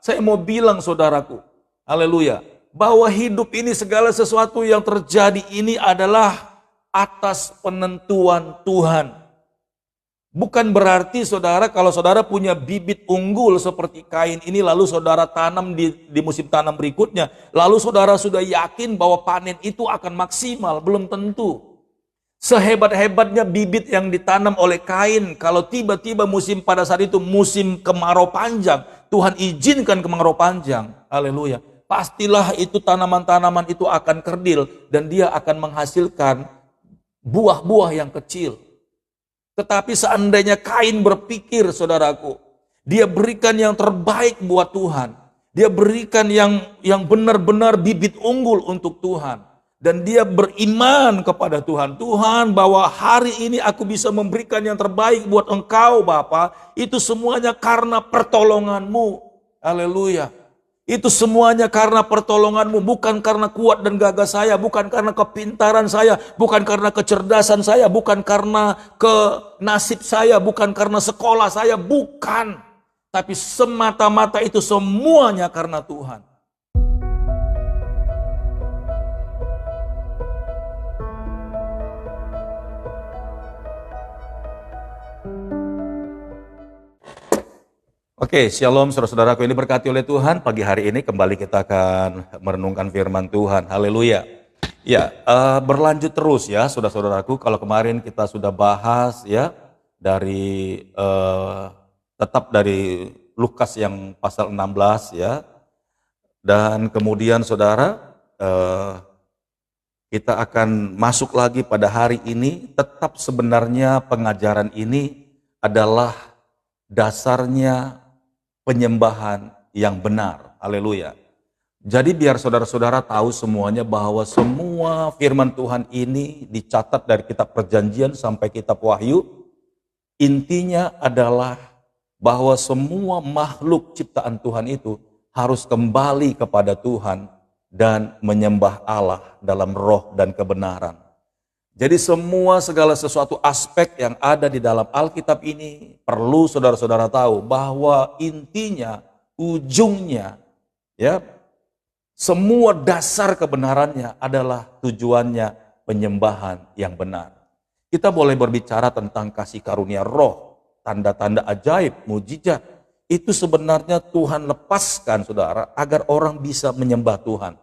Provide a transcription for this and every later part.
Saya mau bilang saudaraku, haleluya, bahwa hidup ini segala sesuatu yang terjadi ini adalah atas penentuan Tuhan. Bukan berarti saudara kalau saudara punya bibit unggul seperti kain ini lalu saudara tanam di musim tanam berikutnya. Lalu saudara sudah yakin bahwa panen itu akan maksimal. Belum tentu. Sehebat-hebatnya bibit yang ditanam oleh kain, kalau tiba-tiba pada saat itu musim kemarau panjang, Tuhan izinkan kemarau panjang, haleluya, pastilah itu tanaman-tanaman itu akan kerdil dan dia akan menghasilkan buah-buah yang kecil. Tetapi seandainya Kain berpikir, saudaraku, dia berikan yang terbaik buat Tuhan, dia berikan yang benar-benar bibit unggul untuk Tuhan. Dan dia beriman kepada Tuhan. Tuhan, bahwa hari ini aku bisa memberikan yang terbaik buat engkau Bapa. Itu semuanya karena pertolonganmu. Haleluya. Itu semuanya karena pertolonganmu. Bukan karena kuat dan gagah saya. Bukan karena kepintaran saya. Bukan karena kecerdasan saya. Bukan karena nasib saya. Bukan karena sekolah saya. Bukan. Tapi semata-mata itu semuanya karena Tuhan. Oke, shalom saudara-saudaraku, ini berkati oleh Tuhan. Pagi hari ini kembali kita akan merenungkan firman Tuhan. Haleluya. Ya, berlanjut terus ya saudara-saudaraku. Kalau kemarin kita sudah bahas ya tetap dari Lukas yang pasal 16 ya. Dan kemudian saudara, kita akan masuk lagi pada hari ini. Tetap sebenarnya pengajaran ini adalah dasarnya penyembahan yang benar. Haleluya. Jadi biar saudara-saudara tahu semuanya bahwa semua firman Tuhan ini dicatat dari kitab Perjanjian sampai kitab Wahyu. Intinya adalah bahwa semua makhluk ciptaan Tuhan itu harus kembali kepada Tuhan dan menyembah Allah dalam roh dan kebenaran. Jadi segala sesuatu aspek yang ada di dalam Alkitab ini perlu saudara-saudara tahu bahwa intinya, ujungnya, ya, semua dasar kebenarannya adalah tujuannya penyembahan yang benar. Kita boleh berbicara tentang kasih karunia roh, tanda-tanda ajaib, mujizat. Itu sebenarnya Tuhan lepaskan saudara agar orang bisa menyembah Tuhan.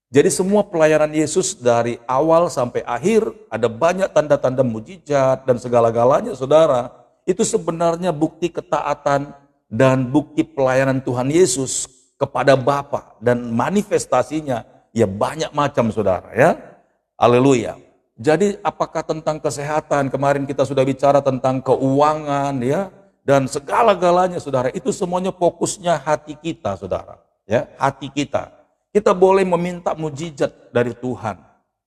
Jadi semua pelayanan Yesus dari awal sampai akhir ada banyak tanda-tanda mujizat dan segala-galanya saudara. Itu sebenarnya bukti ketaatan dan bukti pelayanan Tuhan Yesus kepada Bapa. Dan manifestasinya ya banyak macam saudara ya. Haleluya. Jadi apakah tentang kesehatan, kemarin kita sudah bicara tentang keuangan ya. Dan segala-galanya saudara, itu semuanya fokusnya hati kita saudara. Ya, hati kita. Kita boleh meminta mujizat dari Tuhan.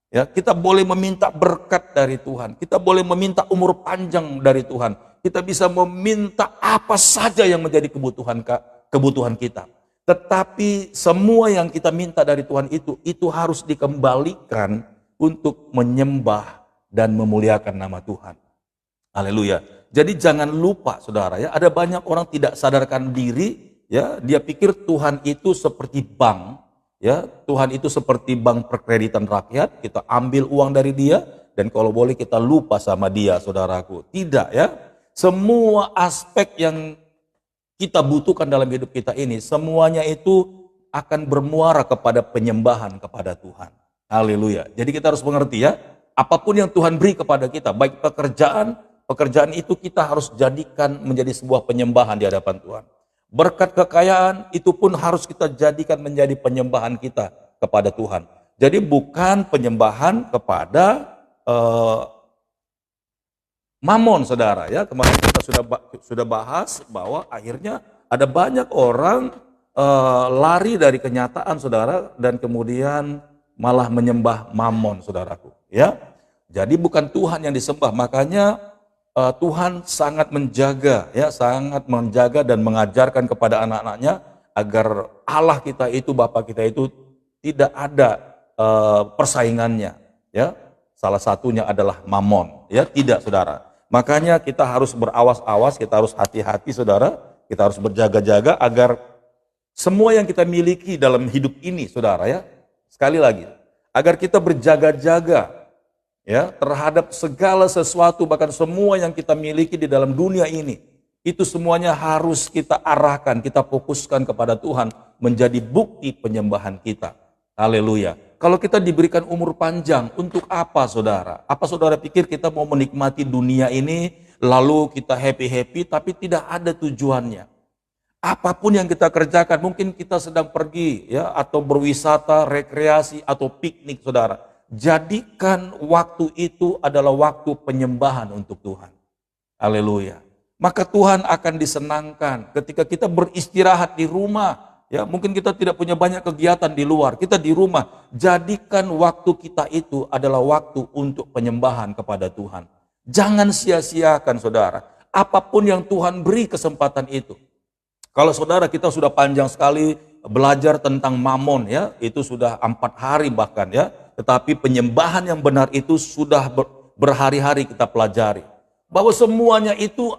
Ya, kita boleh meminta berkat dari Tuhan. Kita boleh meminta umur panjang dari Tuhan. Kita bisa meminta apa saja yang menjadi kebutuhan kita. Tetapi semua yang kita minta dari Tuhan itu harus dikembalikan untuk menyembah dan memuliakan nama Tuhan. Haleluya. Jadi jangan lupa saudara ya, ada banyak orang tidak sadarkan diri ya, dia pikir Tuhan itu seperti bank. Ya, Tuhan itu seperti bank perkreditan rakyat, kita ambil uang dari dia, dan kalau boleh kita lupa sama dia, saudaraku. Tidak ya, semua aspek yang kita butuhkan dalam hidup kita ini, semuanya itu akan bermuara kepada penyembahan kepada Tuhan. Haleluya. Jadi kita harus mengerti ya, apapun yang Tuhan beri kepada kita, baik pekerjaan itu kita harus jadikan menjadi sebuah penyembahan di hadapan Tuhan. Berkat kekayaan itu pun harus kita jadikan menjadi penyembahan kita kepada Tuhan. Jadi bukan penyembahan kepada mamon saudara ya. Kemarin kita sudah bahas bahwa akhirnya ada banyak orang lari dari kenyataan saudara dan kemudian malah menyembah mamon saudaraku ya. Jadi bukan Tuhan yang disembah, makanya Tuhan sangat menjaga dan mengajarkan kepada anak-anaknya agar Allah kita itu, Bapa kita itu tidak ada persaingannya ya. Salah satunya adalah mamon ya, tidak saudara. Makanya kita harus berawas-awas, kita harus hati-hati saudara, kita harus berjaga-jaga agar Semua yang kita miliki dalam hidup ini, saudara ya, sekali lagi, agar kita berjaga-jaga ya terhadap segala sesuatu, bahkan semua yang kita miliki di dalam dunia ini, itu semuanya harus kita arahkan, kita fokuskan kepada Tuhan menjadi bukti penyembahan kita. Haleluya. Kalau kita diberikan umur panjang, untuk apa saudara? Apa saudara pikir kita mau menikmati dunia ini, lalu kita happy-happy, tapi tidak ada tujuannya? Apapun yang kita kerjakan, mungkin kita sedang pergi ya atau berwisata, rekreasi atau piknik, saudara. Jadikan waktu itu adalah waktu penyembahan untuk Tuhan. Haleluya. Maka Tuhan akan disenangkan ketika kita beristirahat di rumah. Ya, mungkin kita tidak punya banyak kegiatan di luar, kita di rumah. Jadikan waktu kita itu adalah waktu untuk penyembahan kepada Tuhan. Jangan sia-siakan saudara, apapun yang Tuhan beri kesempatan itu. Kalau saudara kita sudah panjang sekali belajar tentang mamon ya, itu sudah 4 hari bahkan ya. Tetapi penyembahan yang benar itu sudah berhari-hari kita pelajari. Bahwa semuanya itu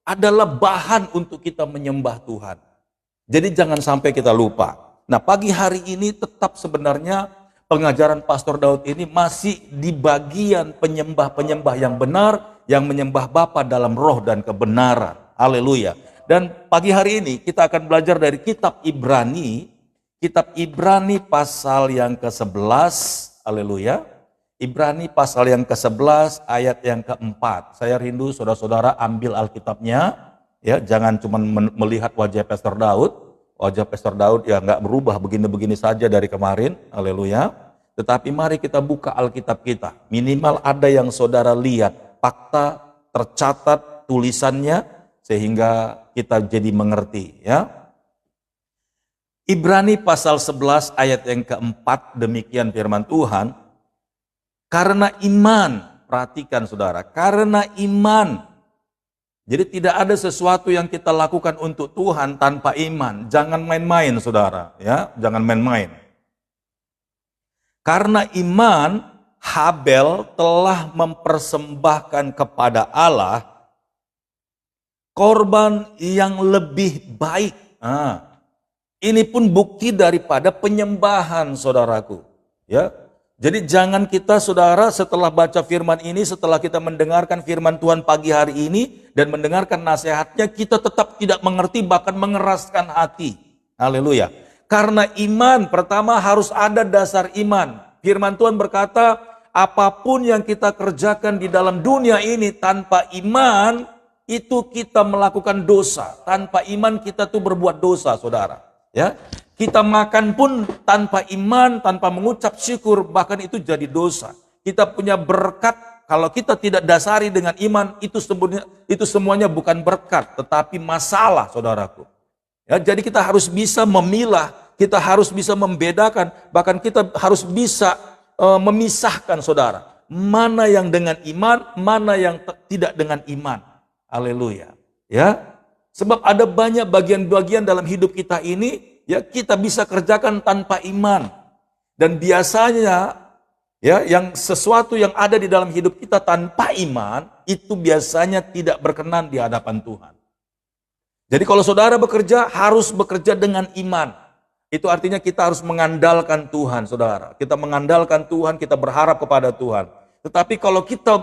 adalah bahan untuk kita menyembah Tuhan. Jadi jangan sampai kita lupa. Nah, pagi hari ini tetap sebenarnya pengajaran Pastor Daud ini masih di bagian penyembah-penyembah yang benar, yang menyembah Bapa dalam roh dan kebenaran. Haleluya. Dan pagi hari ini kita akan belajar dari kitab Ibrani pasal yang ke-11. Haleluya. Ibrani pasal yang ke-11 ayat yang ke-4. Saya rindu saudara-saudara ambil Alkitabnya. Ya, jangan cuma melihat wajah Pastor Daud. Wajah Pastor Daud ya nggak berubah begini-begini saja dari kemarin. Haleluya. Tetapi mari kita buka Alkitab kita. Minimal ada yang saudara lihat, fakta tercatat tulisannya sehingga kita jadi mengerti ya. Ibrani pasal 11 ayat yang ke-4, demikian firman Tuhan. Karena iman, perhatikan saudara, karena iman. Jadi tidak ada sesuatu yang kita lakukan untuk Tuhan tanpa iman. Jangan main-main saudara, ya, jangan main-main. Karena iman, Habel telah mempersembahkan kepada Allah korban yang lebih baik. Ini pun bukti daripada penyembahan saudaraku, ya. Jadi jangan kita saudara setelah baca firman ini, setelah kita mendengarkan firman Tuhan pagi hari ini dan mendengarkan nasihatnya, kita tetap tidak mengerti bahkan mengeraskan hati. Haleluya. Karena iman, pertama harus ada dasar iman. Firman Tuhan berkata, apapun yang kita kerjakan di dalam dunia ini tanpa iman, itu kita melakukan dosa. Tanpa iman kita tuh berbuat dosa saudara. Ya. Kita makan pun tanpa iman, tanpa mengucap syukur, bahkan itu jadi dosa. Kita punya berkat, kalau kita tidak dasari dengan iman, itu semuanya bukan berkat, tetapi masalah, saudaraku. Ya, jadi kita harus bisa memilah, kita harus bisa membedakan, bahkan kita harus bisa memisahkan, saudara. Mana yang dengan iman, mana yang tidak dengan iman. Haleluya. Ya, sebab ada banyak bagian-bagian dalam hidup kita ini, ya kita bisa kerjakan tanpa iman. Dan biasanya ya yang sesuatu yang ada di dalam hidup kita tanpa iman itu biasanya tidak berkenan di hadapan Tuhan. Jadi kalau saudara bekerja harus bekerja dengan iman. Itu artinya kita harus mengandalkan Tuhan, saudara. Kita mengandalkan Tuhan, kita berharap kepada Tuhan. Tetapi kalau kita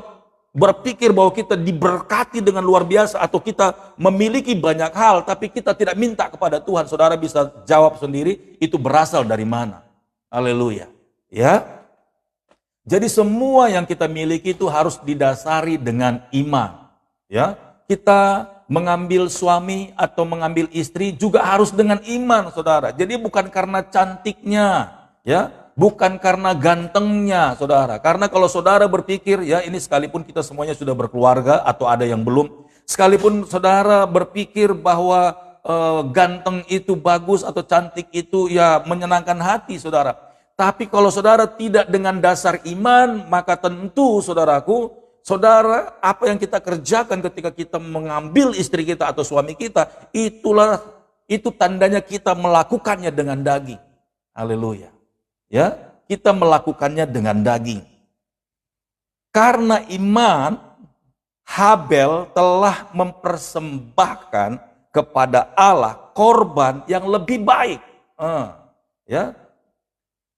berpikir bahwa kita diberkati dengan luar biasa atau kita memiliki banyak hal tapi kita tidak minta kepada Tuhan, saudara bisa jawab sendiri itu berasal dari mana. Haleluya. Ya. Jadi semua yang kita miliki itu harus didasari dengan iman. Ya. Kita mengambil suami atau mengambil istri juga harus dengan iman, saudara. Jadi bukan karena cantiknya, ya. Bukan karena gantengnya, saudara. Karena kalau saudara berpikir, ya ini sekalipun kita semuanya sudah berkeluarga atau ada yang belum, sekalipun saudara berpikir bahwa ganteng itu bagus atau cantik itu ya menyenangkan hati, saudara. Tapi kalau saudara tidak dengan dasar iman, maka tentu saudaraku, saudara apa yang kita kerjakan ketika kita mengambil istri kita atau suami kita, itu tandanya kita melakukannya dengan daging. Haleluya. Ya, kita melakukannya dengan daging. Karena iman, Habel telah mempersembahkan kepada Allah korban yang lebih baik. Ya,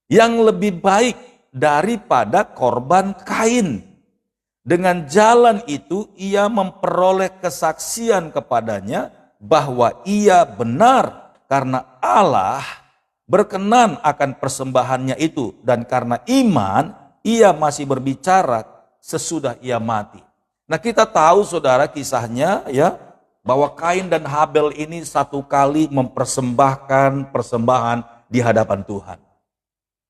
yang lebih baik daripada korban Kain. Dengan jalan itu ia memperoleh kesaksian kepadanya bahwa ia benar karena Allah berkenan akan persembahannya itu, dan karena iman ia masih berbicara sesudah ia mati. Nah, kita tahu saudara kisahnya ya, bahwa Kain dan Habel ini satu kali mempersembahkan persembahan di hadapan Tuhan.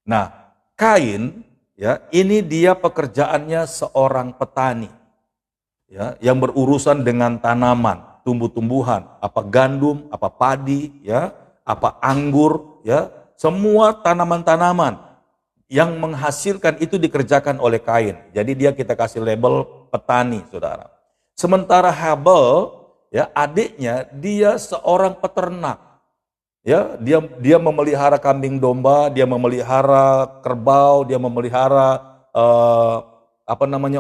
Nah, Kain ya, ini dia pekerjaannya seorang petani ya, yang berurusan dengan tanaman, tumbuh-tumbuhan, apa gandum, apa padi ya, apa anggur ya, semua tanaman-tanaman yang menghasilkan itu dikerjakan oleh Kain. Jadi dia kita kasih label petani, saudara. Sementara Habel ya, adiknya dia seorang peternak. Ya, dia memelihara kambing domba, dia memelihara kerbau, dia memelihara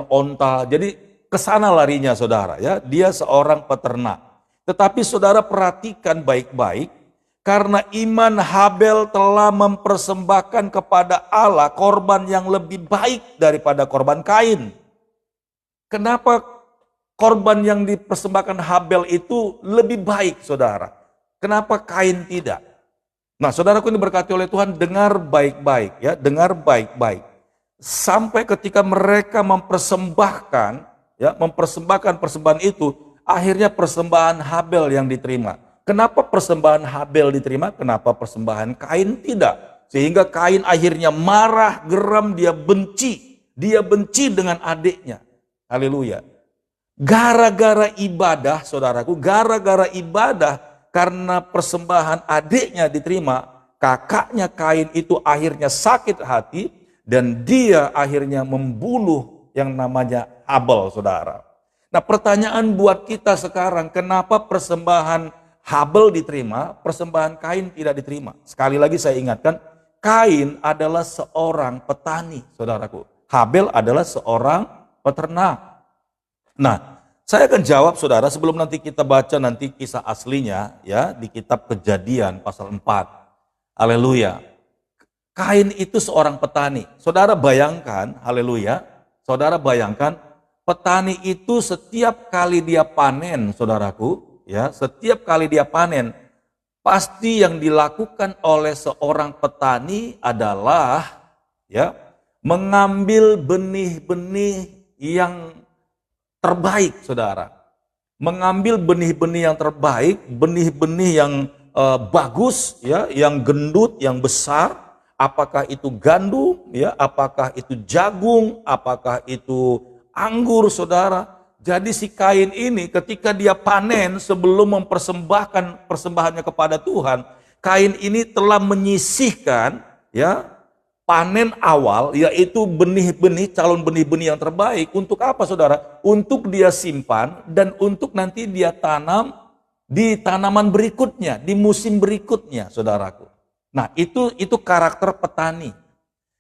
onta. Jadi kesana larinya saudara ya. Dia seorang peternak. Tetapi saudara perhatikan baik-baik, karena iman Habel telah mempersembahkan kepada Allah korban yang lebih baik daripada korban Kain. Kenapa korban yang dipersembahkan Habel itu lebih baik, saudara? Kenapa Kain tidak? Nah, saudaraku ini diberkati oleh Tuhan, dengar baik-baik ya, dengar baik-baik. Sampai ketika mereka mempersembahkan persembahan itu, akhirnya persembahan Habel yang diterima. Kenapa persembahan Habel diterima? Kenapa persembahan Kain tidak? Sehingga Kain akhirnya marah, geram, dia benci dengan adiknya. Haleluya. Gara-gara ibadah, saudaraku, gara-gara ibadah, karena persembahan adiknya diterima, kakaknya Kain itu akhirnya sakit hati dan dia akhirnya membunuh yang namanya Habel, saudara. Nah, pertanyaan buat kita sekarang, kenapa persembahan Habel diterima, persembahan Kain tidak diterima? Sekali lagi saya ingatkan, Kain adalah seorang petani, saudaraku. Habel adalah seorang peternak. Nah, saya akan jawab saudara sebelum nanti kita baca nanti kisah aslinya ya di kitab Kejadian pasal 4. Haleluya. Kain itu seorang petani. Saudara bayangkan, haleluya. Saudara bayangkan, petani itu setiap kali dia panen, saudaraku, ya, setiap kali dia panen, pasti yang dilakukan oleh seorang petani adalah ya, mengambil benih-benih yang terbaik, saudara. Mengambil benih-benih yang terbaik, benih-benih yang bagus, ya, yang gendut, yang besar. Apakah itu gandum, ya, apakah itu jagung, apakah itu anggur, saudara. Jadi si Kain ini ketika dia panen sebelum mempersembahkan persembahannya kepada Tuhan, Kain ini telah menyisihkan, ya, panen awal, yaitu benih-benih, calon benih-benih yang terbaik. Untuk apa, saudara? Untuk dia simpan dan untuk nanti dia tanam di tanaman berikutnya, di musim berikutnya, saudaraku. Nah, itu karakter petani.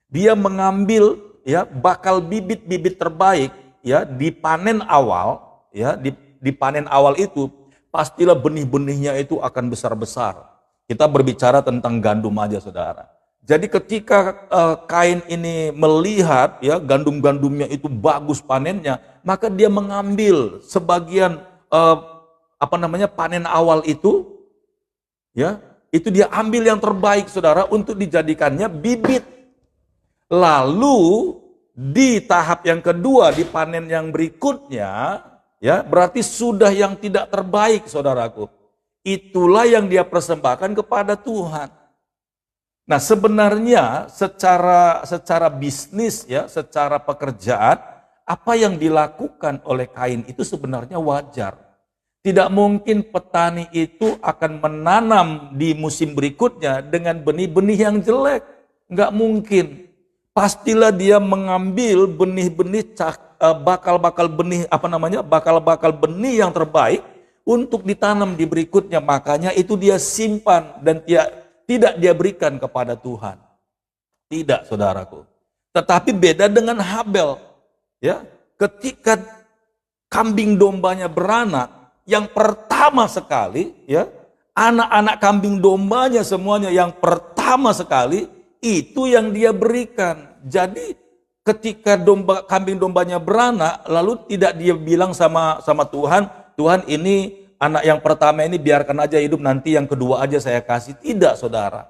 Dia mengambil ya bakal bibit-bibit terbaik ya di panen awal, ya di panen awal itu pastilah benih-benihnya itu akan besar-besar. Kita berbicara tentang gandum aja, saudara. Jadi ketika Kain ini melihat ya gandum-gandumnya itu bagus panennya, maka dia mengambil sebagian panen awal itu, ya itu dia ambil yang terbaik, saudara, untuk dijadikannya bibit. Lalu di tahap yang kedua, di panen yang berikutnya, ya berarti sudah yang tidak terbaik, saudaraku. Itulah yang dia persembahkan kepada Tuhan. Nah, sebenarnya secara bisnis ya, secara pekerjaan, apa yang dilakukan oleh Kain itu sebenarnya wajar. Tidak mungkin petani itu akan menanam di musim berikutnya dengan benih-benih yang jelek. Enggak mungkin. Pastilah dia mengambil benih-benih bakal-bakal benih yang terbaik untuk ditanam di berikutnya. Makanya itu dia simpan dan tidak dia berikan kepada Tuhan. Tidak, saudaraku. Tetapi beda dengan Habel. Ya, ketika kambing dombanya beranak, yang pertama sekali, ya, anak-anak kambing dombanya semuanya yang pertama sekali itu yang dia berikan. Jadi ketika kambing dombanya beranak, lalu tidak dia bilang sama Tuhan, Tuhan ini anak yang pertama ini biarkan aja hidup, nanti yang kedua aja saya kasih. Tidak, saudara.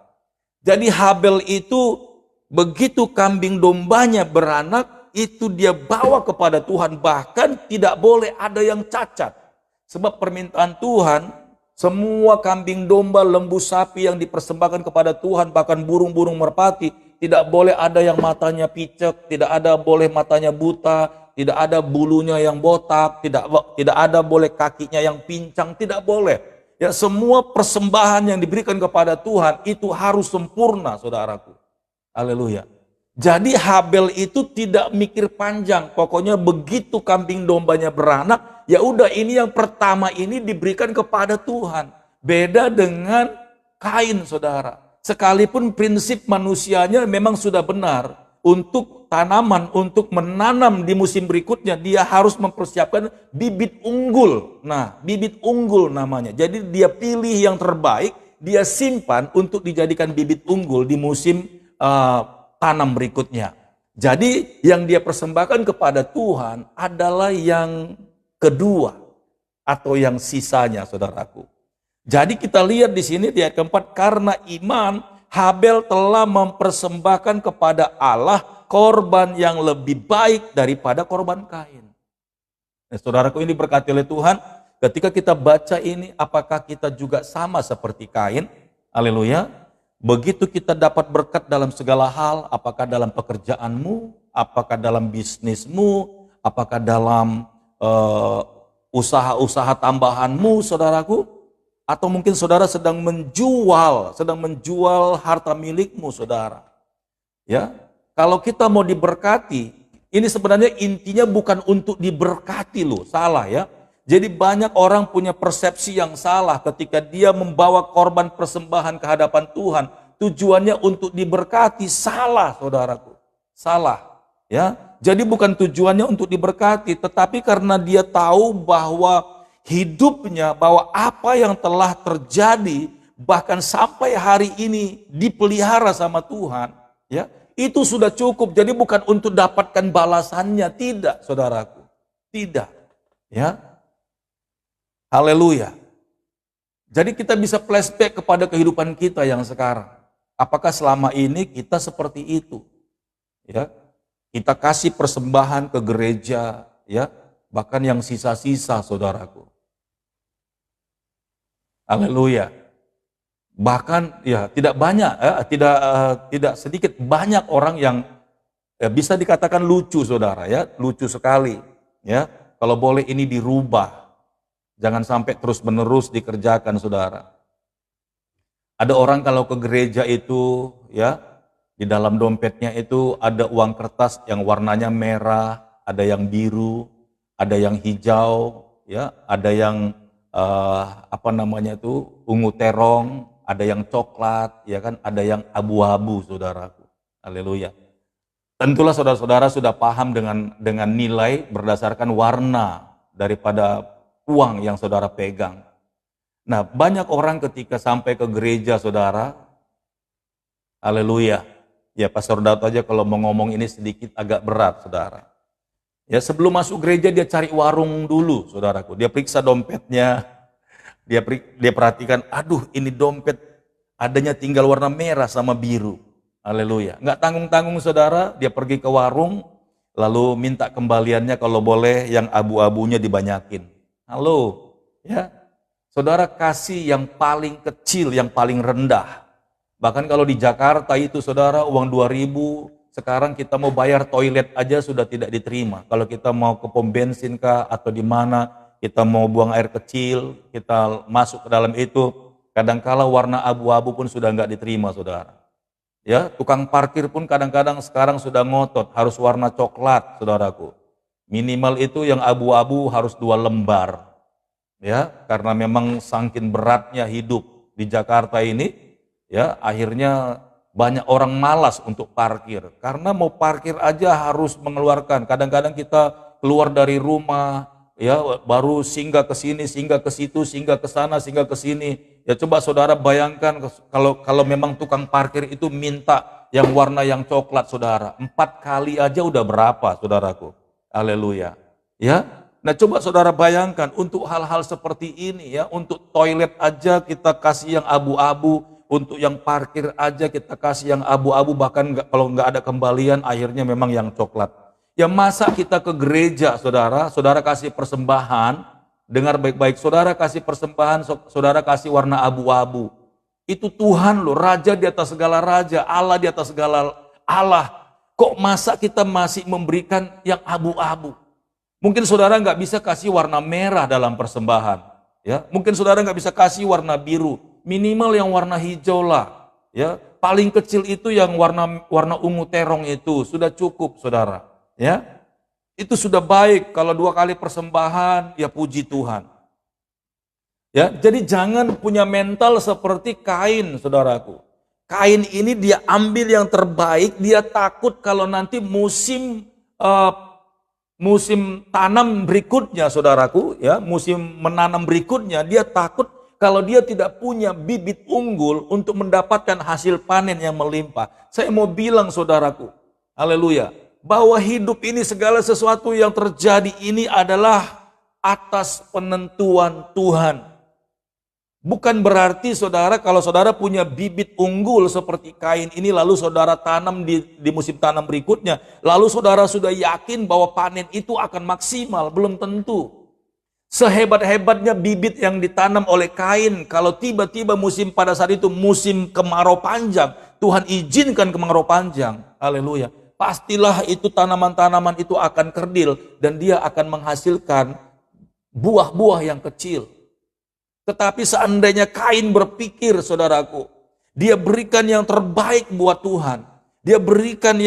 Jadi Habel itu begitu kambing dombanya beranak, itu dia bawa kepada Tuhan, bahkan tidak boleh ada yang cacat. Sebab permintaan Tuhan, semua kambing domba, lembu sapi yang dipersembahkan kepada Tuhan, bahkan burung-burung merpati, tidak boleh ada yang matanya picek, tidak ada boleh matanya buta, tidak ada bulunya yang botak, tidak ada boleh kakinya yang pincang, tidak boleh. Ya, semua persembahan yang diberikan kepada Tuhan itu harus sempurna, saudaraku. Haleluya. Jadi Habel itu tidak mikir panjang, pokoknya begitu kambing dombanya beranak, ya udah ini yang pertama ini diberikan kepada Tuhan. Beda dengan Kain, saudara. Sekalipun prinsip manusianya memang sudah benar, untuk tanaman, untuk menanam di musim berikutnya, dia harus mempersiapkan bibit unggul. Nah, bibit unggul namanya. Jadi dia pilih yang terbaik, dia simpan untuk dijadikan bibit unggul di musim tanam berikutnya. Jadi yang dia persembahkan kepada Tuhan adalah yang kedua atau yang sisanya, saudaraku. Jadi kita lihat di sini di ayat keempat, karena iman Habel telah mempersembahkan kepada Allah korban yang lebih baik daripada korban Kain. Nah, saudaraku, ini berkati oleh Tuhan. Ketika kita baca ini, apakah kita juga sama seperti Kain? Haleluya. Begitu kita dapat berkat dalam segala hal, apakah dalam pekerjaanmu, apakah dalam bisnismu, apakah dalam usaha-usaha tambahanmu, saudaraku, atau mungkin saudara sedang menjual harta milikmu, saudara. Ya, kalau kita mau diberkati, ini sebenarnya intinya bukan untuk diberkati loh, salah ya. Jadi banyak orang punya persepsi yang salah ketika dia membawa korban persembahan ke hadapan Tuhan, tujuannya untuk diberkati. Salah, saudaraku. Salah, ya. Jadi bukan tujuannya untuk diberkati, tetapi karena dia tahu bahwa hidupnya, bahwa apa yang telah terjadi bahkan sampai hari ini dipelihara sama Tuhan, ya, itu sudah cukup. Jadi bukan untuk dapatkan balasannya, tidak, saudaraku. Tidak, ya. Haleluya. Jadi kita bisa flashback kepada kehidupan kita yang sekarang. Apakah selama ini kita seperti itu? Ya. Kita kasih persembahan ke gereja, ya, bahkan yang sisa-sisa, saudaraku. Haleluya. Bahkan ya tidak banyak, tidak sedikit, banyak orang yang bisa dikatakan lucu, saudara, ya, lucu sekali, ya. Kalau boleh ini dirubah. Jangan sampai terus-menerus dikerjakan, saudara. Ada orang kalau ke gereja itu, ya, di dalam dompetnya itu ada uang kertas yang warnanya merah, ada yang biru, ada yang hijau, ya, ada yang ungu terong, ada yang coklat, ya kan, ada yang abu-abu, saudaraku. Haleluya. Tentulah saudara-saudara sudah paham dengan nilai berdasarkan warna daripada uang yang saudara pegang. Nah, banyak orang ketika sampai ke gereja, saudara, haleluya. Ya, Pastor Daud aja kalau mau ngomong ini sedikit agak berat, saudara. Ya, sebelum masuk gereja dia cari warung dulu, saudaraku. Dia periksa dompetnya, dia perhatikan, aduh ini dompet adanya tinggal warna merah sama biru. Haleluya. Nggak tanggung-tanggung, saudara, dia pergi ke warung, lalu minta kembaliannya kalau boleh yang abu-abunya dibanyakin. Halo, ya, saudara kasih yang paling kecil, yang paling rendah. Bahkan kalau di Jakarta itu, saudara, uang 2.000, sekarang kita mau bayar toilet aja sudah tidak diterima. Kalau kita mau ke pom bensin kah atau di mana, kita mau buang air kecil, kita masuk ke dalam itu, kadangkala warna abu-abu pun sudah nggak diterima, saudara. Ya, tukang parkir pun kadang-kadang sekarang sudah ngotot, harus warna coklat, saudaraku. Minimal itu yang abu-abu harus 2 lembar. Ya, karena memang saking beratnya hidup di Jakarta ini, ya, akhirnya banyak orang malas untuk parkir. Karena mau parkir aja harus mengeluarkan. Kadang-kadang kita keluar dari rumah, ya baru singgah ke sini, singgah ke situ, singgah ke sana, singgah ke sini. Ya coba saudara bayangkan kalau memang tukang parkir itu minta yang warna yang coklat saudara, 4 kali aja udah berapa saudaraku? Haleluya. Ya. Nah coba saudara bayangkan untuk hal-hal seperti ini ya, untuk toilet aja kita kasih yang abu-abu, untuk yang parkir aja kita kasih yang abu-abu, bahkan kalau nggak ada kembalian akhirnya memang yang coklat. Ya masa kita ke gereja saudara, saudara kasih persembahan, dengar baik-baik, saudara kasih persembahan, saudara kasih warna abu-abu. Itu Tuhan loh, Raja di atas segala Raja, Allah di atas segala Allah. Kok masa kita masih memberikan yang abu-abu? Mungkin saudara nggak bisa kasih warna merah dalam persembahan, ya. Mungkin saudara nggak bisa kasih warna biru, minimal yang warna hijau lah, ya. Paling kecil itu yang warna ungu terong itu sudah cukup, saudara, ya. Itu sudah baik. Kalau 2 kali persembahan, ya puji Tuhan. Ya, jadi jangan punya mental seperti Kain, saudaraku. Kain ini dia ambil yang terbaik, dia takut kalau nanti musim tanam berikutnya, saudaraku, ya, musim menanam berikutnya, dia takut kalau dia tidak punya bibit unggul untuk mendapatkan hasil panen yang melimpah. Saya mau bilang, saudaraku, haleluya, bahwa hidup ini segala sesuatu yang terjadi ini adalah atas penentuan Tuhan. Bukan berarti saudara kalau saudara punya bibit unggul seperti Kain ini lalu saudara tanam di musim tanam berikutnya, lalu saudara sudah yakin bahwa panen itu akan maksimal, belum tentu. Sehebat-hebatnya bibit yang ditanam oleh Kain, kalau tiba-tiba pada saat itu musim kemarau panjang, Tuhan izinkan kemarau panjang, haleluya, pastilah itu tanaman-tanaman itu akan kerdil dan dia akan menghasilkan buah-buah yang kecil. Tetapi seandainya Kain berpikir, saudaraku, dia berikan yang terbaik buat Tuhan. Dia berikan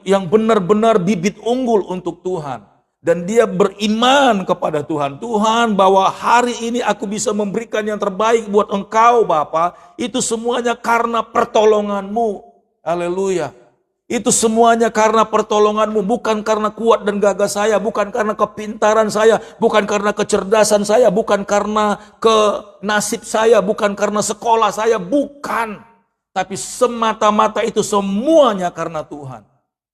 yang benar-benar bibit unggul untuk Tuhan. Dan dia beriman kepada Tuhan. Tuhan, bahwa hari ini aku bisa memberikan yang terbaik buat engkau Bapa. Itu semuanya karena pertolonganmu. Haleluya. Itu semuanya karena pertolonganmu, bukan karena kuat dan gagah saya, bukan karena kepintaran saya, bukan karena kecerdasan saya, bukan karena nasib saya, bukan karena sekolah saya, bukan. Tapi semata-mata itu semuanya karena Tuhan.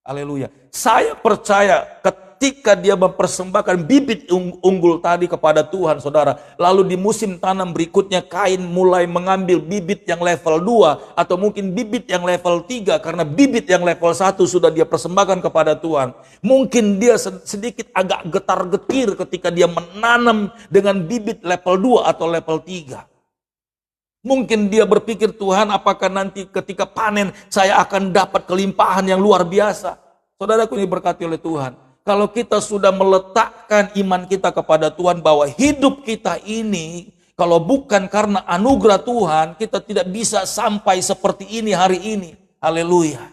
Haleluya. Saya percaya ketika dia mempersembahkan bibit unggul tadi kepada Tuhan, saudara, lalu di musim tanam berikutnya Kain mulai mengambil bibit yang level 2 atau mungkin bibit yang level 3 karena bibit yang level 1 sudah dia persembahkan kepada Tuhan. Mungkin dia sedikit agak getar-getir ketika dia menanam dengan bibit level 2 atau level 3. Mungkin dia berpikir, Tuhan, apakah nanti ketika panen saya akan dapat kelimpahan yang luar biasa. Saudaraku ini berkati oleh Tuhan. Kalau kita sudah meletakkan iman kita kepada Tuhan bahwa hidup kita ini, kalau bukan karena anugerah Tuhan, kita tidak bisa sampai seperti ini hari ini. Haleluya.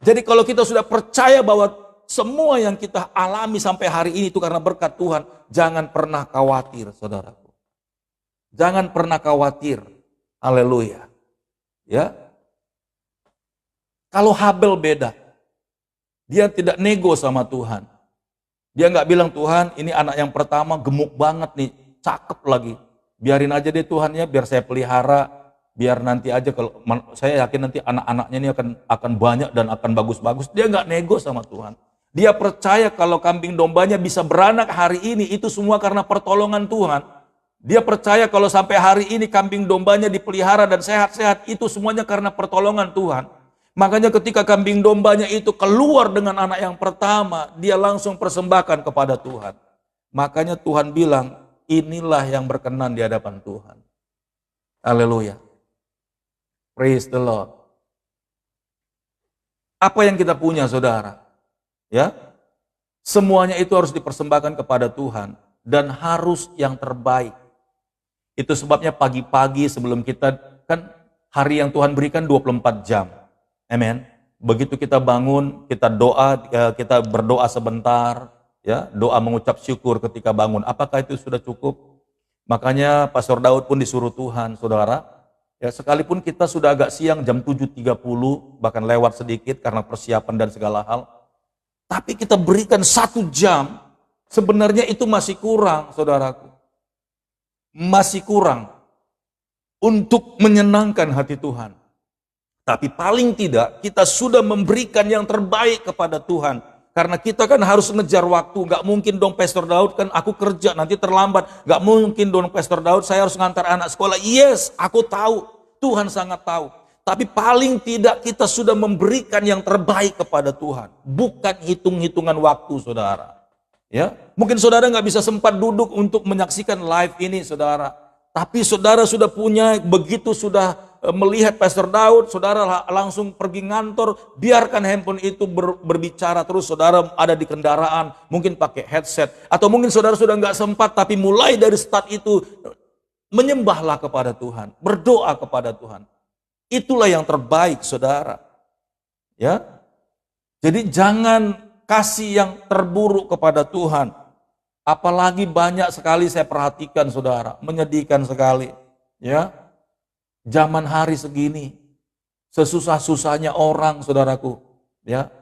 Jadi kalau kita sudah percaya bahwa semua yang kita alami sampai hari ini itu karena berkat Tuhan, jangan pernah khawatir, saudaraku. Jangan pernah khawatir. Haleluya. Ya. Kalau Habel beda. Dia tidak nego sama Tuhan. Dia nggak bilang, Tuhan ini anak yang pertama gemuk banget nih, cakep lagi. Biarin aja deh Tuhan ya, biar saya pelihara, biar nanti aja kalau saya yakin nanti anak-anaknya ini akan banyak dan akan bagus-bagus. Dia nggak nego sama Tuhan. Dia percaya kalau kambing dombanya bisa beranak hari ini, itu semua karena pertolongan Tuhan. Dia percaya kalau sampai hari ini kambing dombanya dipelihara dan sehat-sehat, itu semuanya karena pertolongan Tuhan. Makanya ketika kambing dombanya itu keluar dengan anak yang pertama, dia langsung persembahkan kepada Tuhan. Makanya Tuhan bilang, inilah yang berkenan di hadapan Tuhan. Haleluya. Praise the Lord. Apa yang kita punya, saudara? Ya, semuanya itu harus dipersembahkan kepada Tuhan dan harus yang terbaik. Itu sebabnya pagi-pagi sebelum kita, kan hari yang Tuhan berikan 24 jam. Amen. Begitu kita bangun, kita doa, kita berdoa sebentar, ya, doa mengucap syukur ketika bangun. Apakah itu sudah cukup? Makanya Pastor Daud pun disuruh Tuhan, saudara, ya, sekalipun kita sudah agak siang jam 7.30, bahkan lewat sedikit karena persiapan dan segala hal, tapi kita berikan 1 jam Sebenarnya itu masih kurang, saudaraku. Masih kurang untuk menyenangkan hati Tuhan. Tapi paling tidak kita sudah memberikan yang terbaik kepada Tuhan. Karena kita kan harus ngejar waktu. Gak mungkin dong Pastor Daud kan aku kerja nanti terlambat. Gak mungkin dong Pastor Daud saya harus ngantar anak sekolah. Yes, aku tahu. Tuhan sangat tahu. Tapi paling tidak kita sudah memberikan yang terbaik kepada Tuhan. Bukan hitung-hitungan waktu, saudara. Ya, mungkin saudara nggak bisa sempat duduk untuk menyaksikan live ini, saudara. Tapi saudara sudah punya, begitu sudah melihat Pastor Daud, saudara langsung pergi ngantor, biarkan handphone itu berbicara terus, saudara ada di kendaraan, mungkin pakai headset, atau mungkin saudara sudah nggak sempat, tapi mulai dari start itu, menyembahlah kepada Tuhan, berdoa kepada Tuhan. Itulah yang terbaik, saudara. Ya, jadi jangan kasih yang terburuk kepada Tuhan. Apalagi banyak sekali saya perhatikan, saudara, menyedihkan sekali. Ya, zaman hari segini, sesusah-susahnya orang, saudaraku, ya,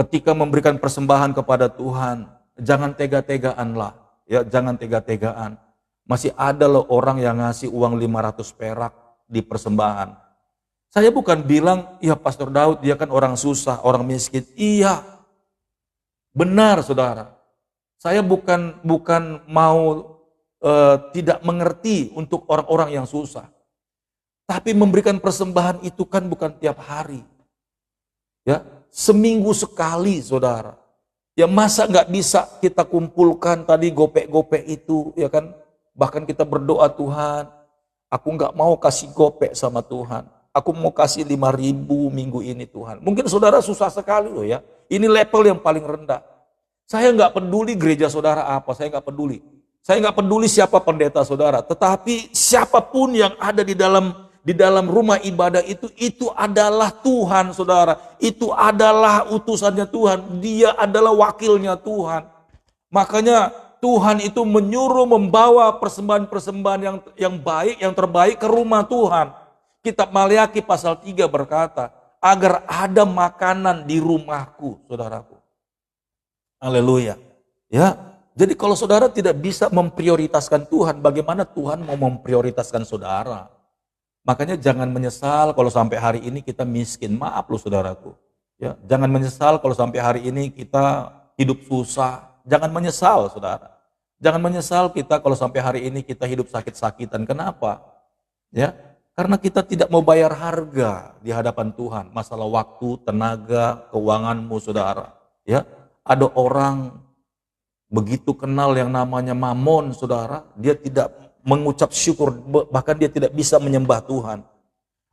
ketika memberikan persembahan kepada Tuhan, jangan tega-tegaan lah, ya, jangan tega-tegaan. Masih ada loh orang yang ngasih uang 500 perak di persembahan. Saya bukan bilang, ya Pastor Daud dia kan orang susah, orang miskin. Iya, benar saudara. Saya bukan mau tidak mengerti untuk orang-orang yang susah. Tapi memberikan persembahan itu kan bukan tiap hari. Ya, seminggu sekali saudara. Ya masa nggak bisa kita kumpulkan tadi gopek-gopek itu, ya kan? Bahkan kita berdoa, Tuhan, aku nggak mau kasih gopek sama Tuhan. Aku mau kasih 5.000 minggu ini Tuhan. Mungkin saudara susah sekali loh ya. Ini level yang paling rendah. Saya nggak peduli gereja saudara apa, saya nggak peduli. Saya nggak peduli siapa pendeta saudara. Tetapi siapapun yang ada di dalam rumah ibadah itu adalah Tuhan saudara. Itu adalah utusannya Tuhan. Dia adalah wakilnya Tuhan. Makanya Tuhan itu menyuruh membawa persembahan-persembahan yang baik, yang terbaik ke rumah Tuhan. Kitab Maliaki pasal 3 berkata, agar ada makanan di rumahku, saudaraku. Haleluya. Ya, jadi kalau saudara tidak bisa memprioritaskan Tuhan, bagaimana Tuhan mau memprioritaskan saudara? Makanya jangan menyesal kalau sampai hari ini kita miskin. Maaf loh saudaraku. Ya, jangan menyesal kalau sampai hari ini kita hidup susah. Jangan menyesal saudara. Jangan menyesal kita kalau sampai hari ini kita hidup sakit-sakitan. Kenapa? Ya, karena kita tidak mau bayar harga di hadapan Tuhan. Masalah waktu, tenaga, keuanganmu saudara. Ya, ada orang begitu kenal yang namanya Mamon saudara. Dia tidak mengucap syukur, bahkan dia tidak bisa menyembah Tuhan.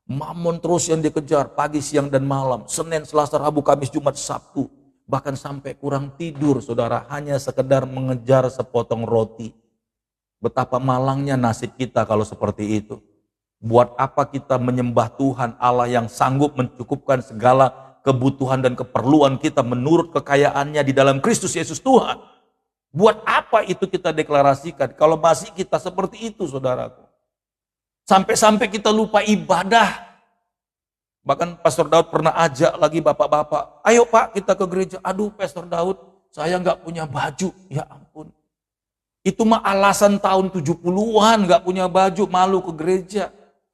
Mamon terus yang dikejar pagi, siang, dan malam. Senin, Selasa, Rabu, Kamis, Jumat, Sabtu. Bahkan sampai kurang tidur saudara. Hanya sekedar mengejar sepotong roti. Betapa malangnya nasib kita kalau seperti itu. Buat apa kita menyembah Tuhan Allah yang sanggup mencukupkan segala kebutuhan dan keperluan kita menurut kekayaannya di dalam Kristus Yesus Tuhan. Buat apa itu kita deklarasikan kalau masih kita seperti itu saudaraku. Sampai-sampai kita lupa ibadah. Bahkan Pastor Daud pernah ajak lagi bapak-bapak, ayo Pak kita ke gereja. Aduh Pastor Daud saya nggak punya baju. Ya ampun. Itu mah alasan tahun 70-an nggak punya baju, malu ke gereja.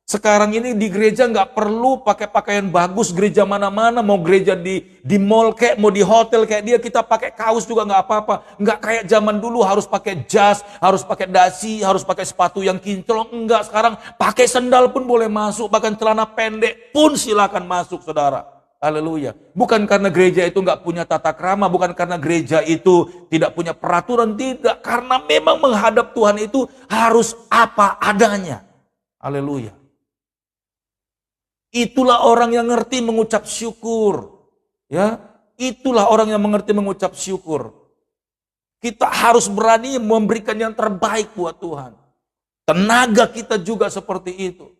Sekarang ini di gereja nggak perlu pakai pakaian bagus, gereja mana-mana, mau gereja di mall kayak, mau di hotel kayak dia, kita pakai kaos juga nggak apa-apa. Nggak kayak zaman dulu harus pakai jas, harus pakai dasi, harus pakai sepatu yang kinclong. Enggak, sekarang pakai sendal pun boleh masuk, bahkan celana pendek pun silakan masuk saudara. Haleluya. Bukan karena gereja itu nggak punya tata krama, bukan karena gereja itu tidak punya peraturan, tidak. Karena memang menghadap Tuhan itu harus apa adanya. Haleluya. Itulah orang yang ngerti mengucap syukur. Ya, itulah orang yang mengerti mengucap syukur. Kita harus berani memberikan yang terbaik buat Tuhan. Tenaga kita juga seperti itu.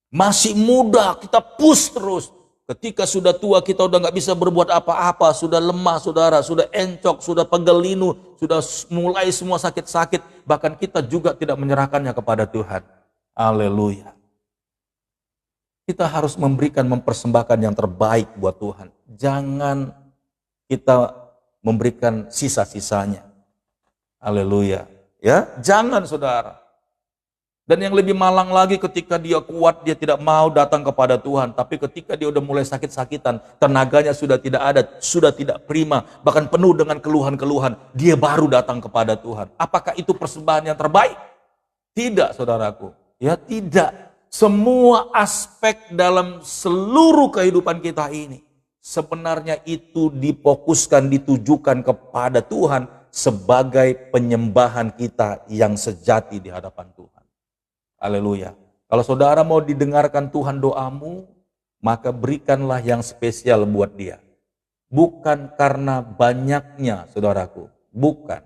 Masih muda, kita push terus. Ketika sudah tua kita udah nggak bisa berbuat apa-apa, sudah lemah saudara, sudah encok, sudah pegel linu, sudah mulai semua sakit-sakit. Bahkan kita juga tidak menyerahkannya kepada Tuhan. Haleluya. Kita harus memberikan, mempersembahkan yang terbaik buat Tuhan. Jangan kita memberikan sisa-sisanya. Haleluya. Ya, jangan saudara. Dan yang lebih malang lagi ketika dia kuat, dia tidak mau datang kepada Tuhan. Tapi ketika dia udah mulai sakit-sakitan, tenaganya sudah tidak ada, sudah tidak prima, bahkan penuh dengan keluhan-keluhan, dia baru datang kepada Tuhan. Apakah itu persembahan yang terbaik? Tidak, saudaraku. Ya, tidak. Semua aspek dalam seluruh kehidupan kita ini, sebenarnya itu difokuskan, ditujukan kepada Tuhan sebagai penyembahan kita yang sejati di hadapan Tuhan. Haleluya. Kalau saudara mau didengarkan Tuhan doamu, maka berikanlah yang spesial buat dia. Bukan karena banyaknya, saudaraku. Bukan.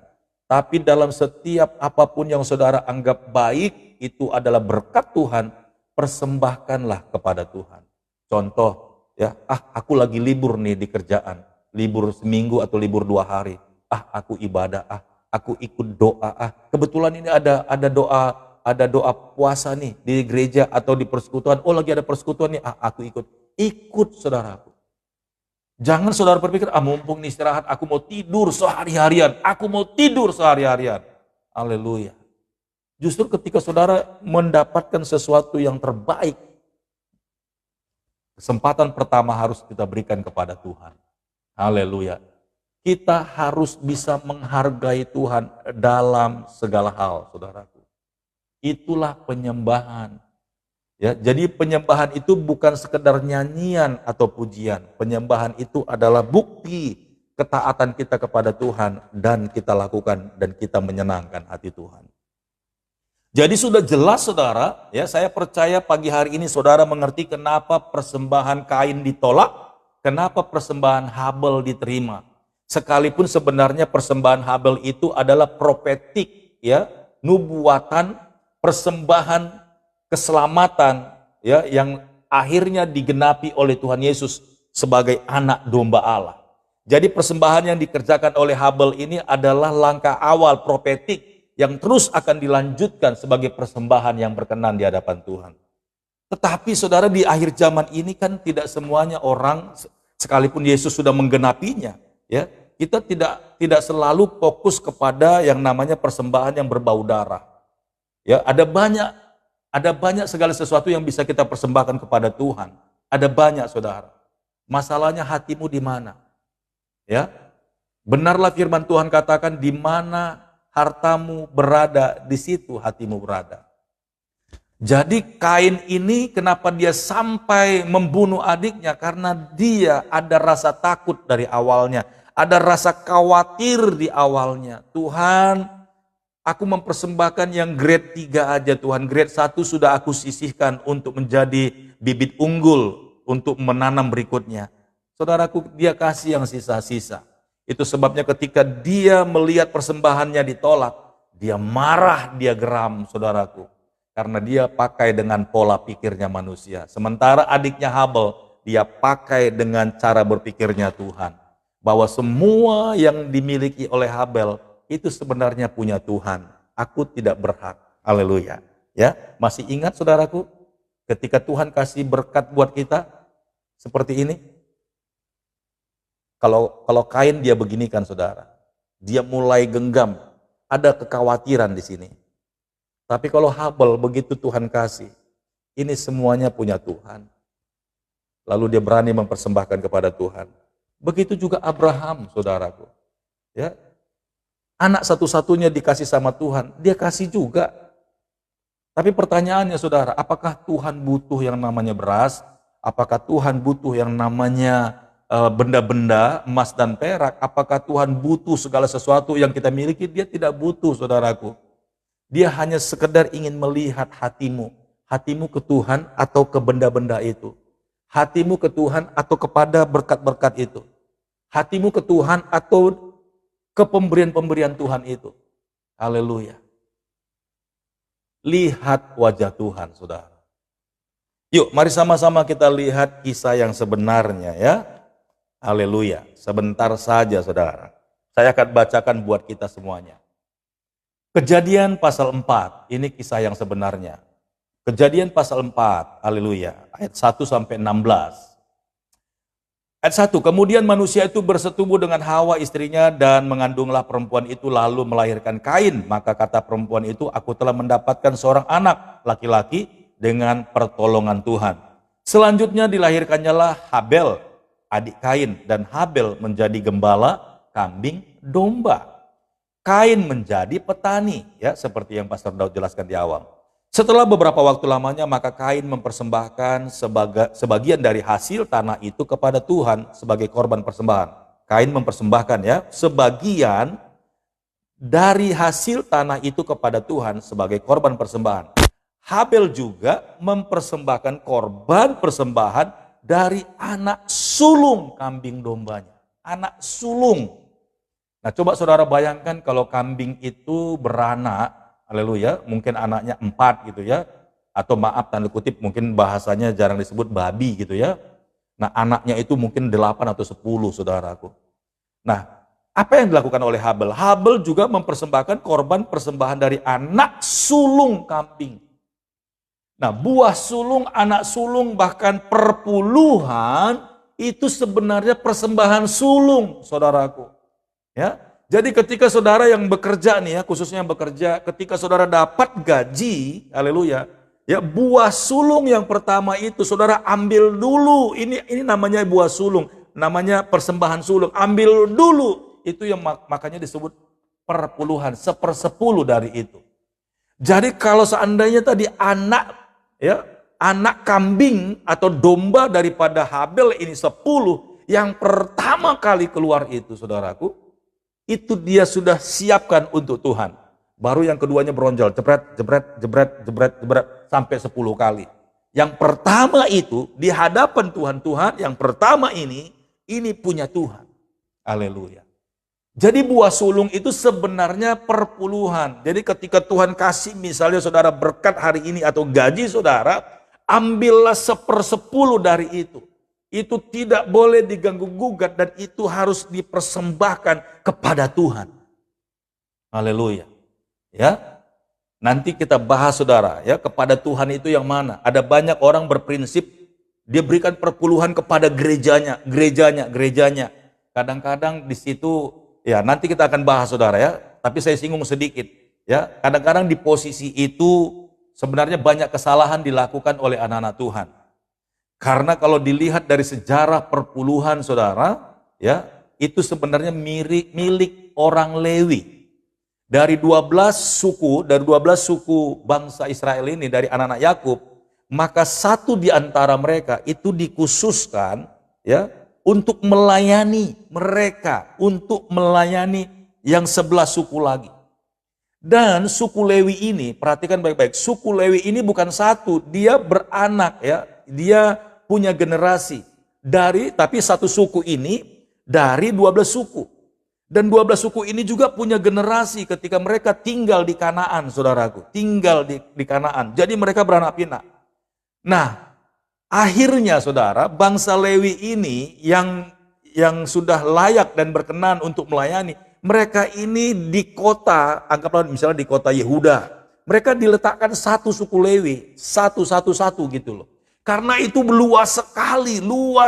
Tapi dalam setiap apapun yang saudara anggap baik, itu adalah berkat Tuhan, persembahkanlah kepada Tuhan. Contoh, ya, aku lagi libur nih di kerjaan. Libur seminggu atau libur 2 hari. Aku ibadah, aku ikut doa. Kebetulan ini ada doa puasa nih di gereja atau di persekutuan. Oh, lagi ada persekutuan nih, aku ikut. Ikut, saudaraku. Jangan saudara berpikir, mumpung nih istirahat, aku mau tidur sehari-harian. Aku mau tidur sehari-harian. Haleluya. Justru ketika saudara mendapatkan sesuatu yang terbaik, kesempatan pertama harus kita berikan kepada Tuhan. Haleluya. Kita harus bisa menghargai Tuhan dalam segala hal, saudaraku. Itulah penyembahan. Ya, jadi penyembahan itu bukan sekedar nyanyian atau pujian. Penyembahan itu adalah bukti ketaatan kita kepada Tuhan dan kita lakukan dan kita menyenangkan hati Tuhan. Jadi sudah jelas saudara, ya saya percaya pagi hari ini saudara mengerti kenapa persembahan Kain ditolak, kenapa persembahan Habel diterima. Sekalipun sebenarnya persembahan Habel itu adalah profetik, ya, nubuatan, persembahan keselamatan, ya, yang akhirnya digenapi oleh Tuhan Yesus sebagai anak domba Allah. Jadi persembahan yang dikerjakan oleh Habel ini adalah langkah awal profetik yang terus akan dilanjutkan sebagai persembahan yang berkenan di hadapan Tuhan. Tetapi saudara, di akhir zaman ini kan tidak semuanya orang, sekalipun Yesus sudah menggenapinya, ya, kita tidak selalu fokus kepada yang namanya persembahan yang berbau darah. Ya, ada banyak segala sesuatu yang bisa kita persembahkan kepada Tuhan. Ada banyak, saudara. Masalahnya hatimu di mana? Ya. Benarlah firman Tuhan katakan, di mana hartamu berada, di situ hatimu berada. Jadi Kain ini kenapa dia sampai membunuh adiknya? Karena dia ada rasa takut dari awalnya. Ada rasa khawatir di awalnya. Tuhan, aku mempersembahkan yang grade 3 aja Tuhan. Grade 1 sudah aku sisihkan untuk menjadi bibit unggul untuk menanam berikutnya. Saudaraku, dia kasih yang sisa-sisa. Itu sebabnya ketika dia melihat persembahannya ditolak, dia marah, dia geram, saudaraku. Karena dia pakai dengan pola pikirnya manusia. Sementara adiknya Habel, dia pakai dengan cara berpikirnya Tuhan. Bahwa semua yang dimiliki oleh Habel itu sebenarnya punya Tuhan. Aku tidak berhak. Haleluya. Ya, masih ingat saudaraku, ketika Tuhan kasih berkat buat kita seperti ini? Kalau Kain dia beginikan saudara. Dia mulai genggam, ada kekhawatiran di sini. Tapi kalau Habel begitu Tuhan kasih, ini semuanya punya Tuhan. Lalu dia berani mempersembahkan kepada Tuhan. Begitu juga Abraham, saudaraku. Ya, anak satu-satunya dikasih sama Tuhan, dia kasih juga. Tapi pertanyaannya saudara, apakah Tuhan butuh yang namanya beras? Apakah Tuhan butuh yang namanya benda-benda emas dan perak? Apakah Tuhan butuh segala sesuatu yang kita miliki? Dia tidak butuh, saudaraku. Dia hanya sekedar ingin melihat hatimu. Hatimu ke Tuhan atau ke benda-benda itu. Hatimu ke Tuhan atau kepada berkat-berkat itu. Hatimu ke Tuhan atau ke pemberian-pemberian Tuhan itu. Haleluya. Lihat wajah Tuhan, saudara. Yuk, mari sama-sama kita lihat kisah yang sebenarnya ya. Haleluya. Sebentar saja, saudara. Saya akan bacakan buat kita semuanya. Kejadian pasal 4, ini kisah yang sebenarnya. Kejadian pasal 4, haleluya, ayat 1 sampai 16. Ayat 1, kemudian manusia itu bersetubuh dengan Hawa istrinya dan mengandunglah perempuan itu lalu melahirkan Kain. Maka kata perempuan itu, aku telah mendapatkan seorang anak laki-laki dengan pertolongan Tuhan. Selanjutnya dilahirkannya lah Habel, adik Kain, dan Habel menjadi gembala kambing domba. Kain menjadi petani, ya seperti yang Pastor Daud jelaskan di awal. Setelah beberapa waktu lamanya, maka Kain mempersembahkan sebagian dari hasil tanah itu kepada Tuhan sebagai korban persembahan. Kain mempersembahkan ya sebagian dari hasil tanah itu kepada Tuhan sebagai korban persembahan. Habel juga mempersembahkan korban persembahan dari anak sulung kambing dombanya. Anak sulung. Nah, coba saudara bayangkan kalau kambing itu beranak. Haleluya, mungkin anaknya 4 gitu ya, atau maaf tanda kutip mungkin bahasanya jarang disebut babi gitu ya. Nah anaknya itu mungkin 8 atau 10 saudaraku. Nah apa yang dilakukan oleh Habel? Habel juga mempersembahkan korban persembahan dari anak sulung kambing. Nah buah sulung, anak sulung bahkan perpuluhan itu sebenarnya persembahan sulung saudaraku. Ya. Jadi ketika saudara yang bekerja nih ya, khususnya yang bekerja, ketika saudara dapat gaji, haleluya, ya buah sulung yang pertama itu saudara ambil dulu. Ini namanya buah sulung, namanya persembahan sulung. Ambil dulu. Itu yang makanya disebut perpuluhan, 1/10 dari itu. Jadi kalau seandainya tadi anak kambing atau domba daripada Habel ini 10, yang pertama kali keluar itu saudaraku, itu dia sudah siapkan untuk Tuhan. Baru yang keduanya beronjol, jebret, jebret, jebret, jebret, jebret, sampai 10 kali. Yang pertama itu di hadapan Tuhan, yang pertama ini punya Tuhan. Haleluya. Jadi buah sulung itu sebenarnya perpuluhan. Jadi ketika Tuhan kasih misalnya saudara berkat hari ini atau gaji saudara, ambillah 1/10 dari itu. Itu tidak boleh diganggu gugat dan itu harus dipersembahkan kepada Tuhan. Haleluya. Ya. Nanti kita bahas saudara ya, kepada Tuhan itu yang mana? Ada banyak orang berprinsip dia berikan perpuluhan kepada gerejanya. Kadang-kadang di situ ya nanti kita akan bahas saudara ya, tapi saya singgung sedikit ya. Kadang-kadang di posisi itu sebenarnya banyak kesalahan dilakukan oleh anak-anak Tuhan. Karena kalau dilihat dari sejarah perpuluhan saudara, ya itu sebenarnya milik orang Lewi. Dari 12 suku bangsa Israel ini, dari anak-anak Yakub, maka satu di antara mereka itu dikhususkan ya untuk melayani mereka, untuk melayani yang 11 suku lagi. Dan suku Lewi ini, perhatikan baik-baik, suku Lewi ini bukan satu, dia beranak ya, dia punya generasi tapi satu suku ini dari 12 suku. Dan 12 suku ini juga punya generasi ketika mereka tinggal di Kanaan, saudaraku. Tinggal di Kanaan. Jadi mereka beranak pinak. Nah, akhirnya saudara, bangsa Lewi ini yang sudah layak dan berkenan untuk melayani, mereka ini di kota, anggaplah misalnya di kota Yehuda, mereka diletakkan satu suku Lewi, satu gitu loh. Karena itu luas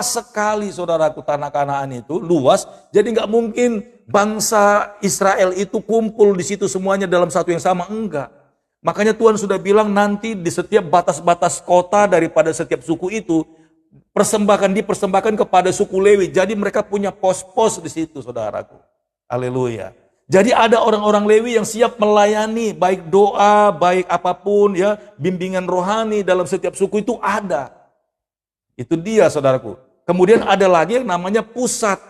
sekali saudaraku, tanah Kanaan itu luas, jadi nggak mungkin bangsa Israel itu kumpul di situ semuanya dalam satu yang sama, enggak. Makanya Tuhan sudah bilang nanti di setiap batas-batas kota daripada setiap suku itu dipersembahkan kepada suku Lewi. Jadi mereka punya pos-pos di situ saudaraku. Haleluya. Jadi ada orang-orang Lewi yang siap melayani, baik doa, baik apapun ya, bimbingan rohani dalam setiap suku itu ada. Itu dia saudaraku. Kemudian ada lagi yang namanya pusat.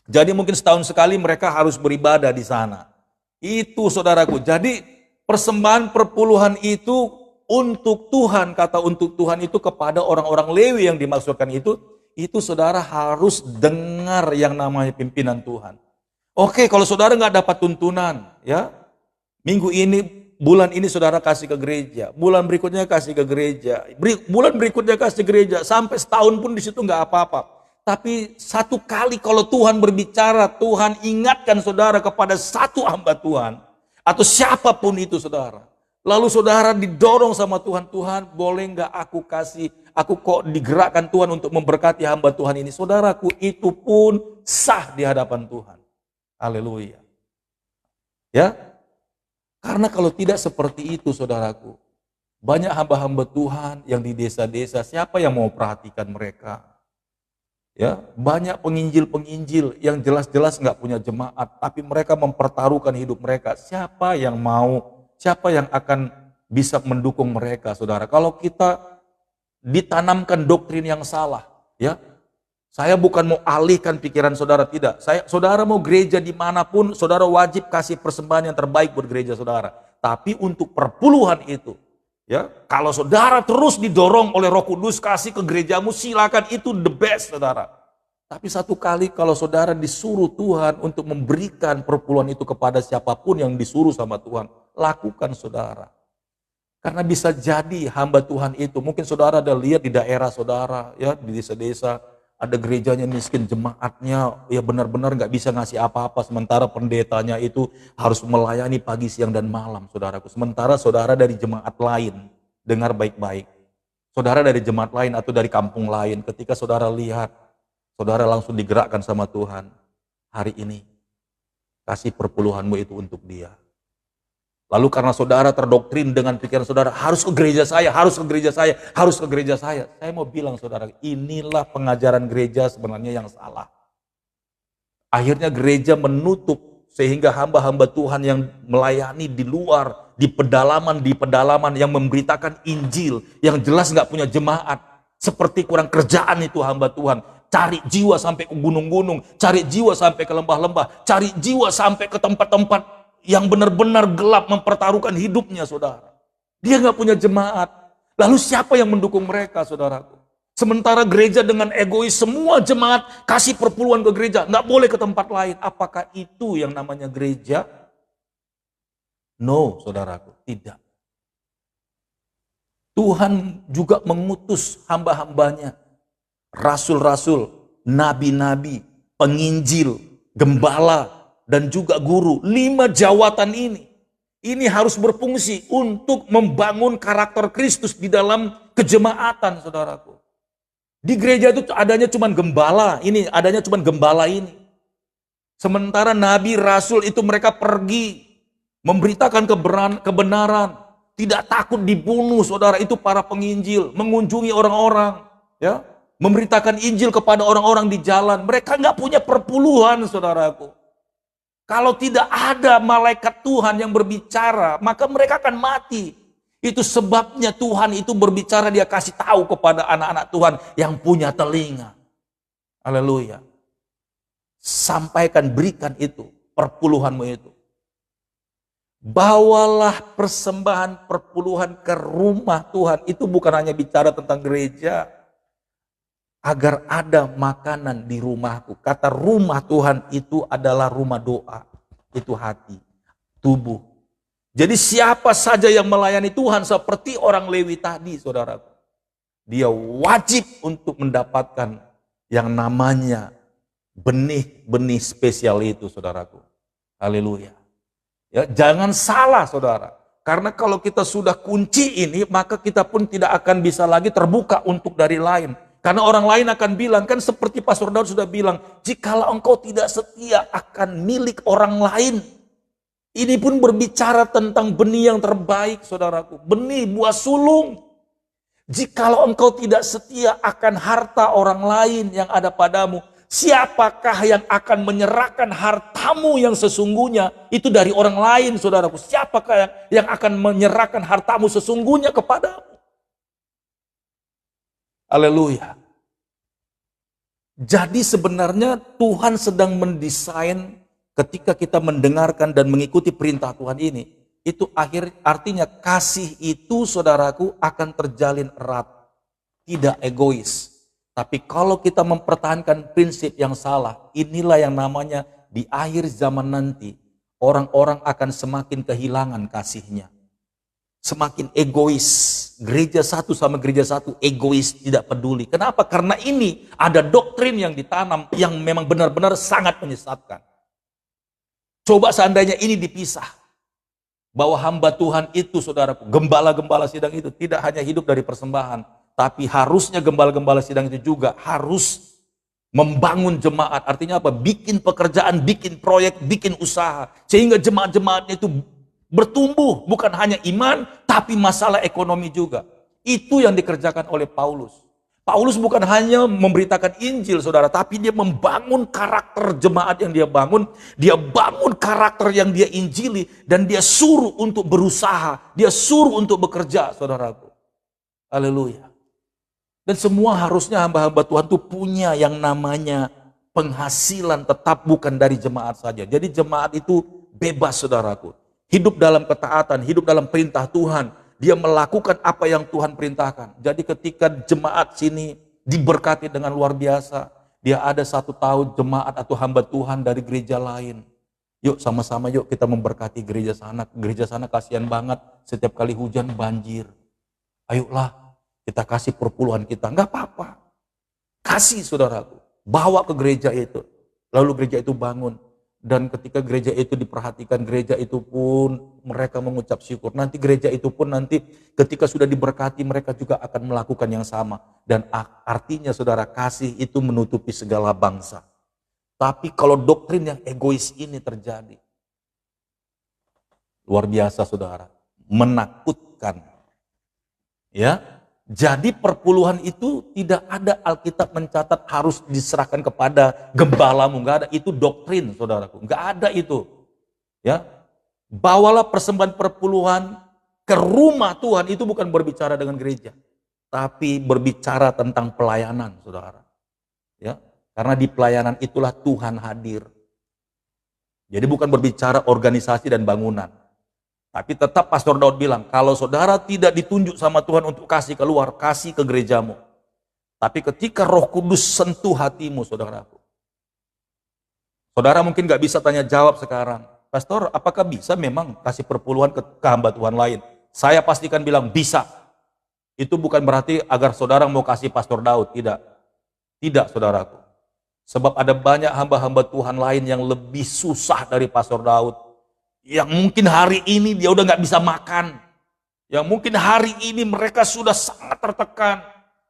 Jadi mungkin setahun sekali mereka harus beribadah di sana. Itu saudaraku. Jadi persembahan perpuluhan itu untuk Tuhan, kata untuk Tuhan itu kepada orang-orang Lewi yang dimaksudkan itu saudara harus dengar yang namanya pimpinan Tuhan. Oke, kalau saudara nggak dapat tuntunan, ya minggu ini, bulan ini saudara kasih ke gereja, bulan berikutnya kasih ke gereja, bulan berikutnya kasih ke gereja, sampai setahun pun di situ nggak apa-apa. Tapi satu kali kalau Tuhan berbicara, Tuhan ingatkan saudara kepada satu hamba Tuhan atau siapapun itu saudara. Lalu saudara didorong sama Tuhan, Tuhan boleh nggak aku kasih aku kok digerakkan Tuhan untuk memberkati hamba Tuhan ini. Saudaraku, itu pun sah di hadapan Tuhan. Haleluya. Ya, karena kalau tidak seperti itu, saudaraku, banyak hamba-hamba Tuhan yang di desa-desa, siapa yang mau perhatikan mereka? Ya, banyak penginjil-penginjil yang jelas-jelas nggak punya jemaat, tapi mereka mempertaruhkan hidup mereka. Siapa yang mau, siapa yang akan bisa mendukung mereka, saudara? Kalau kita ditanamkan doktrin yang salah, ya, saya bukan mau alihkan pikiran saudara, tidak. Saudara mau gereja dimanapun, saudara wajib kasih persembahan yang terbaik buat gereja saudara. Tapi untuk perpuluhan itu, ya, kalau saudara terus didorong oleh Roh Kudus kasih ke gerejamu, silakan, itu the best, saudara. Tapi satu kali kalau saudara disuruh Tuhan untuk memberikan perpuluhan itu kepada siapapun yang disuruh sama Tuhan, lakukan, saudara. Karena bisa jadi hamba Tuhan itu, mungkin saudara ada lihat di daerah saudara, ya, di desa-desa, ada gerejanya miskin, jemaatnya ya benar-benar nggak bisa ngasih apa-apa, sementara pendetanya itu harus melayani pagi, siang, dan malam, saudaraku. Sementara saudara dari jemaat lain, dengar baik-baik, saudara dari jemaat lain atau dari kampung lain, ketika saudara lihat, saudara langsung digerakkan sama Tuhan, hari ini kasih perpuluhanmu itu untuk dia. Lalu karena saudara terdoktrin dengan pikiran saudara, harus ke gereja saya, harus ke gereja saya, harus ke gereja saya. Saya mau bilang saudara, inilah pengajaran gereja sebenarnya yang salah. Akhirnya gereja menutup sehingga hamba-hamba Tuhan yang melayani di luar, di pedalaman yang memberitakan Injil, yang jelas nggak punya jemaat. Seperti kurang kerjaan itu hamba Tuhan. Cari jiwa sampai ke gunung-gunung, cari jiwa sampai ke lembah-lembah, cari jiwa sampai ke tempat-tempat yang benar-benar gelap, mempertaruhkan hidupnya, saudara. Dia nggak punya jemaat. Lalu siapa yang mendukung mereka, saudaraku? Sementara gereja dengan egois, semua jemaat kasih perpuluhan ke gereja, nggak boleh ke tempat lain. Apakah itu yang namanya gereja? No, saudaraku, tidak. Tuhan juga mengutus hamba-hambanya, rasul-rasul, nabi-nabi, penginjil, gembala, dan juga guru. 5 jawatan ini harus berfungsi untuk membangun karakter Kristus di dalam kejemaatan, saudaraku. Di gereja itu adanya cuma gembala, ini. Sementara nabi, rasul itu mereka pergi memberitakan kebenaran, tidak takut dibunuh, saudara. Itu para penginjil, mengunjungi orang-orang, ya, memberitakan Injil kepada orang-orang di jalan. Mereka nggak punya perpuluhan, saudaraku. Kalau tidak ada malaikat Tuhan yang berbicara, maka mereka akan mati. Itu sebabnya Tuhan itu berbicara, dia kasih tahu kepada anak-anak Tuhan yang punya telinga. Haleluya. Sampaikan, berikan itu, perpuluhanmu itu. Bawalah persembahan perpuluhan ke rumah Tuhan. Itu bukan hanya bicara tentang gereja. Agar ada makanan di rumahku. Kata rumah Tuhan itu adalah rumah doa. Itu hati, tubuh. Jadi siapa saja yang melayani Tuhan seperti orang Lewi tadi, saudaraku, dia wajib untuk mendapatkan yang namanya benih-benih spesial itu, saudaraku. Haleluya. Ya, jangan salah, saudara. Karena kalau kita sudah kunci ini, maka kita pun tidak akan bisa lagi terbuka untuk dari lain. Karena orang lain akan bilang, kan seperti Pastor Daud sudah bilang, jikalau engkau tidak setia akan milik orang lain. Ini pun berbicara tentang benih yang terbaik, saudaraku. Benih buah sulung. Jikalau engkau tidak setia akan harta orang lain yang ada padamu, siapakah yang akan menyerahkan hartamu yang sesungguhnya itu dari orang lain, saudaraku? Siapakah yang akan menyerahkan hartamu sesungguhnya kepadamu? Haleluya. Jadi sebenarnya Tuhan sedang mendesain ketika kita mendengarkan dan mengikuti perintah Tuhan ini, itu artinya kasih itu, saudaraku, akan terjalin erat, tidak egois. Tapi kalau kita mempertahankan prinsip yang salah, inilah yang namanya di akhir zaman nanti, orang-orang akan semakin kehilangan kasihnya. Semakin egois. Gereja satu sama gereja satu egois, tidak peduli. Kenapa? Karena ini ada doktrin yang ditanam yang memang benar-benar sangat menyesatkan. Coba seandainya ini dipisah. Bahwa hamba Tuhan itu, saudaraku, gembala-gembala sidang itu tidak hanya hidup dari persembahan, Tapi harusnya gembala-gembala sidang itu juga harus membangun jemaat. Artinya apa? Bikin pekerjaan, bikin proyek, bikin usaha. Sehingga jemaat-jemaatnya itu bertumbuh. Bukan hanya iman, tapi masalah ekonomi juga. Itu yang dikerjakan oleh Paulus. Paulus bukan hanya memberitakan Injil, saudara, tapi dia membangun karakter jemaat yang dia bangun. Dia bangun karakter yang dia injili, dan dia suruh untuk berusaha. Dia suruh untuk bekerja, saudaraku. Haleluya. Dan semua harusnya hamba-hamba Tuhan itu punya yang namanya penghasilan tetap, bukan dari jemaat saja. Jadi jemaat itu bebas, saudaraku. Hidup dalam ketaatan, hidup dalam perintah Tuhan. Dia melakukan apa yang Tuhan perintahkan. Jadi ketika jemaat sini diberkati dengan luar biasa, dia ada satu tahu jemaat atau hamba Tuhan dari gereja lain. Yuk sama-sama yuk kita memberkati gereja sana. Gereja sana kasihan banget, setiap kali hujan banjir. Ayolah kita kasih perpuluhan kita. Enggak apa-apa. Kasih, saudaraku. Bawa ke gereja itu. Lalu gereja itu bangun. Dan ketika gereja itu diperhatikan, gereja itu pun mereka mengucap syukur. Nanti gereja itu pun nanti ketika sudah diberkati, mereka juga akan melakukan yang sama. Dan artinya saudara, kasih itu menutupi segala bangsa. Tapi kalau doktrin yang egois ini terjadi, luar biasa saudara, menakutkan. Ya, jadi perpuluhan itu tidak ada, Alkitab mencatat harus diserahkan kepada gembalamu, enggak ada. Itu doktrin, saudaraku, enggak ada itu. Ya, bawalah persembahan perpuluhan ke rumah Tuhan, itu bukan berbicara dengan gereja, tapi berbicara tentang pelayanan, saudara. Ya, karena di pelayanan itulah Tuhan hadir. Jadi bukan berbicara organisasi dan bangunan. Tapi tetap Pastor Daud bilang, kalau saudara tidak ditunjuk sama Tuhan untuk kasih keluar, kasih ke gerejamu. Tapi ketika Roh Kudus sentuh hatimu, saudaraku. Saudara mungkin gak bisa tanya jawab sekarang. Pastor, apakah bisa memang kasih perpuluhan ke hamba Tuhan lain? Saya pastikan bilang bisa. Itu bukan berarti agar saudara mau kasih Pastor Daud, tidak. Tidak, saudaraku. Sebab ada banyak hamba-hamba Tuhan lain yang lebih susah dari Pastor Daud. Yang mungkin hari ini dia udah gak bisa makan. Yang mungkin hari ini mereka sudah sangat tertekan.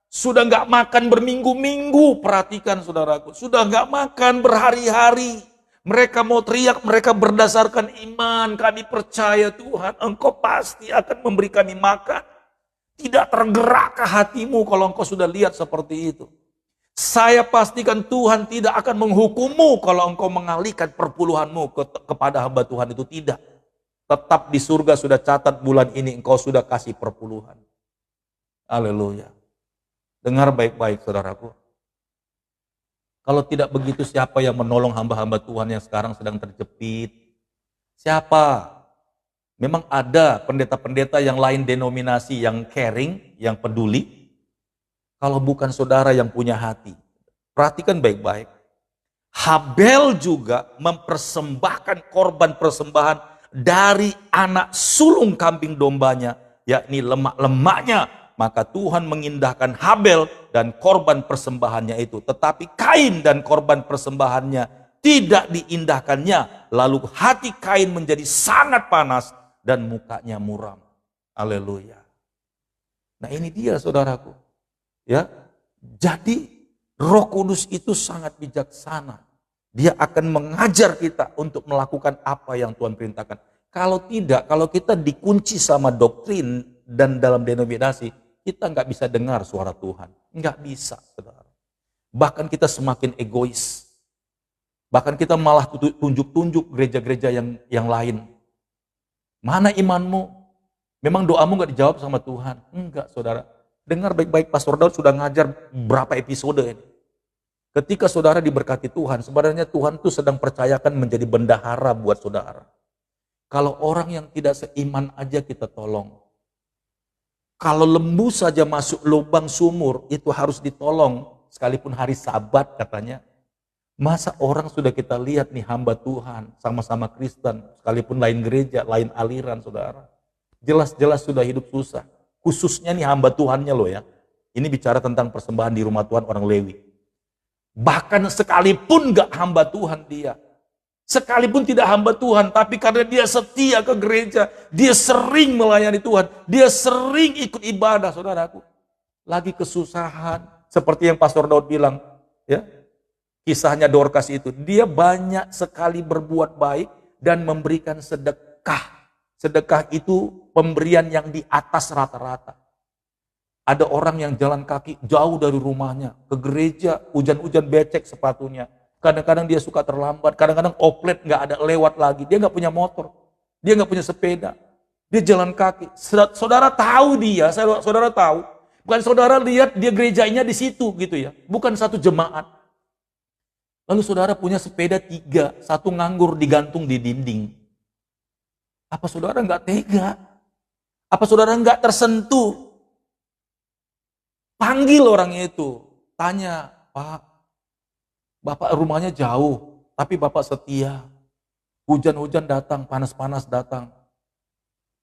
Sudah gak makan berminggu-minggu. Perhatikan saudaraku. Sudah gak makan berhari-hari. Mereka mau teriak, mereka berdasarkan iman. Kami percaya Tuhan, Engkau pasti akan memberi kami makan. Tidak tergerakkah hatimu kalau engkau sudah lihat seperti itu? Saya pastikan Tuhan tidak akan menghukummu kalau engkau mengalihkan perpuluhanmu kepada hamba Tuhan itu, tidak. Tetap di surga sudah catat bulan ini engkau sudah kasih perpuluhan. Haleluya. Dengar baik-baik saudaraku. Kalau tidak begitu, siapa yang menolong hamba-hamba Tuhan yang sekarang sedang terjepit? Siapa? Memang ada pendeta-pendeta yang lain denominasi yang caring, yang peduli. Kalau bukan saudara yang punya hati. Perhatikan baik-baik. Habel juga mempersembahkan korban persembahan dari anak sulung kambing dombanya, yakni lemak-lemaknya. Maka Tuhan mengindahkan Habel dan korban persembahannya itu. Tetapi Kain dan korban persembahannya tidak diindahkannya. Lalu hati Kain menjadi sangat panas dan mukanya muram. Haleluya. Nah ini dia saudaraku. Ya, jadi Roh Kudus itu sangat bijaksana. Dia akan mengajar kita untuk melakukan apa yang Tuhan perintahkan. Kalau tidak, kalau kita dikunci sama doktrin dan dalam denominasi, kita nggak bisa dengar suara Tuhan. Nggak bisa, saudara. Bahkan kita semakin egois. Bahkan kita malah tunjuk-tunjuk gereja-gereja yang lain. Mana imanmu? Memang doamu nggak dijawab sama Tuhan? Enggak, saudara. Dengar baik-baik, Pastor Daud sudah ngajar berapa episode ini. Ketika saudara diberkati Tuhan, sebenarnya Tuhan itu sedang percayakan menjadi bendahara buat saudara. Kalau orang yang tidak seiman aja kita tolong. Kalau lembu saja masuk lubang sumur, itu harus ditolong. Sekalipun hari Sabat katanya. Masa orang sudah kita lihat nih hamba Tuhan, sama-sama Kristen, sekalipun lain gereja, lain aliran saudara. Jelas-jelas sudah hidup susah. Khususnya nih hamba Tuhannya loh ya. Ini bicara tentang persembahan di rumah Tuhan orang Lewi. Bahkan sekalipun gak hamba Tuhan dia. Sekalipun tidak hamba Tuhan. Tapi karena dia setia ke gereja. Dia sering melayani Tuhan. Dia sering ikut ibadah saudaraku. lagi kesusahan. Seperti yang Pastor Daud bilang, ya, kisahnya Dorcas itu. Dia banyak sekali berbuat baik dan memberikan sedekah. Sedekah itu pemberian yang di atas rata-rata. Ada orang yang jalan kaki jauh dari rumahnya ke gereja, hujan-hujan becek sepatunya. Kadang-kadang dia suka terlambat, kadang-kadang oplet nggak ada lewat lagi. Dia nggak punya motor, dia nggak punya sepeda, dia jalan kaki. Saudara tahu dia, saudara tahu. Bukan saudara lihat dia gerejanya di situ gitu ya, bukan satu jemaat. Lalu saudara punya sepeda 3, satu nganggur digantung di dinding. Apa saudara nggak tega? Apa saudara nggak tersentuh? Panggil orang itu, tanya, Pak, Bapak rumahnya jauh, tapi Bapak setia. Hujan-hujan datang, panas-panas datang.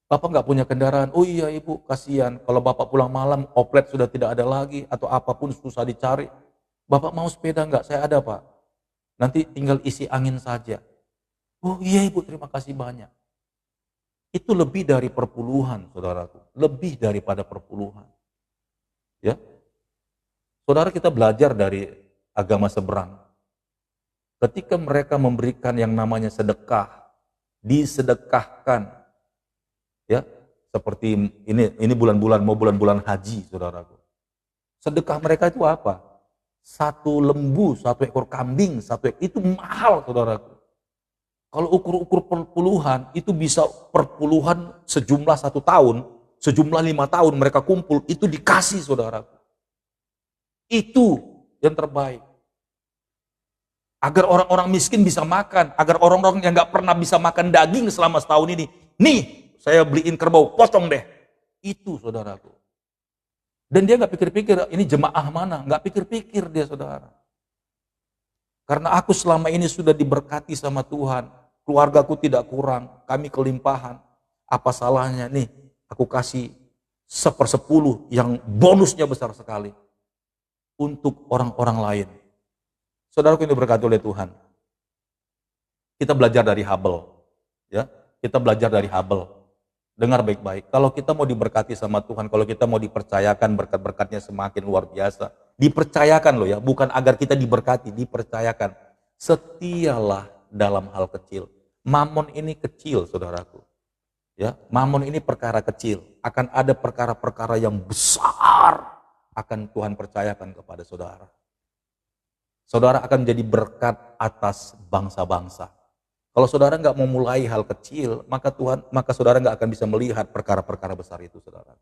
Bapak nggak punya kendaraan. Oh iya Ibu, kasihan. Kalau Bapak pulang malam, oplet sudah tidak ada lagi, atau apapun susah dicari. Bapak mau sepeda nggak? Saya ada Pak. Nanti tinggal isi angin saja. Oh iya Ibu, terima kasih banyak. Itu lebih dari perpuluhan, saudaraku. Lebih daripada perpuluhan. Ya, saudara, kita belajar dari agama seberang. Ketika mereka memberikan yang namanya sedekah, disedekahkan, ya, seperti ini bulan-bulan haji, saudaraku. Sedekah mereka itu apa? 1 lembu, 1 ekor kambing, itu mahal, saudaraku. Kalau ukur-ukur perpuluhan, itu bisa perpuluhan sejumlah 1 tahun, sejumlah 5 tahun mereka kumpul, itu dikasih, saudaraku. Itu yang terbaik. Agar orang-orang miskin bisa makan, agar orang-orang yang gak pernah bisa makan daging selama setahun ini, nih saya beliin kerbau, potong deh. Itu, saudaraku. Dan dia gak pikir-pikir, ini jemaah mana, gak pikir-pikir dia, saudara. Karena aku selama ini sudah diberkati sama Tuhan, keluargaku tidak kurang, kami kelimpahan. Apa salahnya nih, aku kasih 1/10 yang bonusnya besar sekali untuk orang-orang lain. Saudaraku yang diberkati oleh Tuhan, kita belajar dari Habel, ya, kita belajar dari Habel. Dengar baik-baik, kalau kita mau diberkati sama Tuhan, kalau kita mau dipercayakan berkat-berkatnya semakin luar biasa, dipercayakan loh ya, bukan agar kita diberkati, dipercayakan. Setialah dalam hal kecil. Mamon ini kecil, saudaraku. Ya, mamon ini perkara kecil. Akan ada perkara-perkara yang besar akan Tuhan percayakan kepada saudara. Saudara akan menjadi berkat atas bangsa-bangsa. Kalau saudara nggak mau mulai hal kecil, maka saudara nggak akan bisa melihat perkara-perkara besar itu, saudara.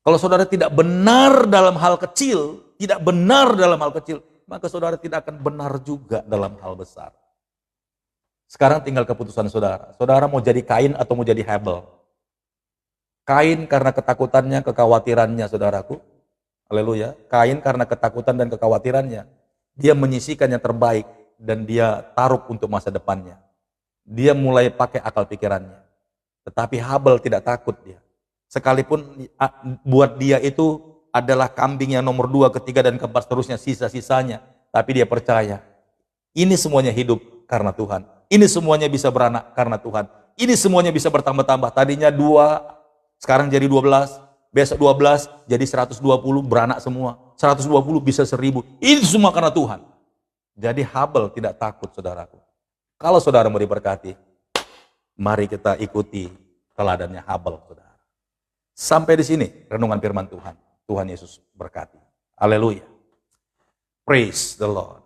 Kalau saudara tidak benar dalam hal kecil, maka saudara tidak akan benar juga dalam hal besar. Sekarang tinggal keputusan saudara. Saudara mau jadi Kain atau mau jadi Habel? Kain karena ketakutannya, kekhawatirannya, saudaraku. Haleluya. Kain karena ketakutan dan kekhawatirannya, dia menyisihkan yang terbaik dan dia taruh untuk masa depannya. Dia mulai pakai akal pikirannya. Tetapi Habel tidak takut dia. Sekalipun buat dia itu adalah kambing yang nomor 2, ketiga, dan keempat seterusnya, sisa-sisanya. Tapi dia percaya, ini semuanya hidup karena Tuhan. Ini semuanya bisa beranak karena Tuhan. Ini semuanya bisa bertambah-tambah. Tadinya 2, sekarang jadi 12. Besok 12, jadi 120, beranak semua. 120 bisa 1000. Ini semua karena Tuhan. Jadi Habel tidak takut, saudaraku. Kalau saudara mau diberkati, mari kita ikuti teladannya Habel, saudara. Sampai di sini renungan firman Tuhan. Tuhan Yesus berkati. Haleluya. Praise the Lord.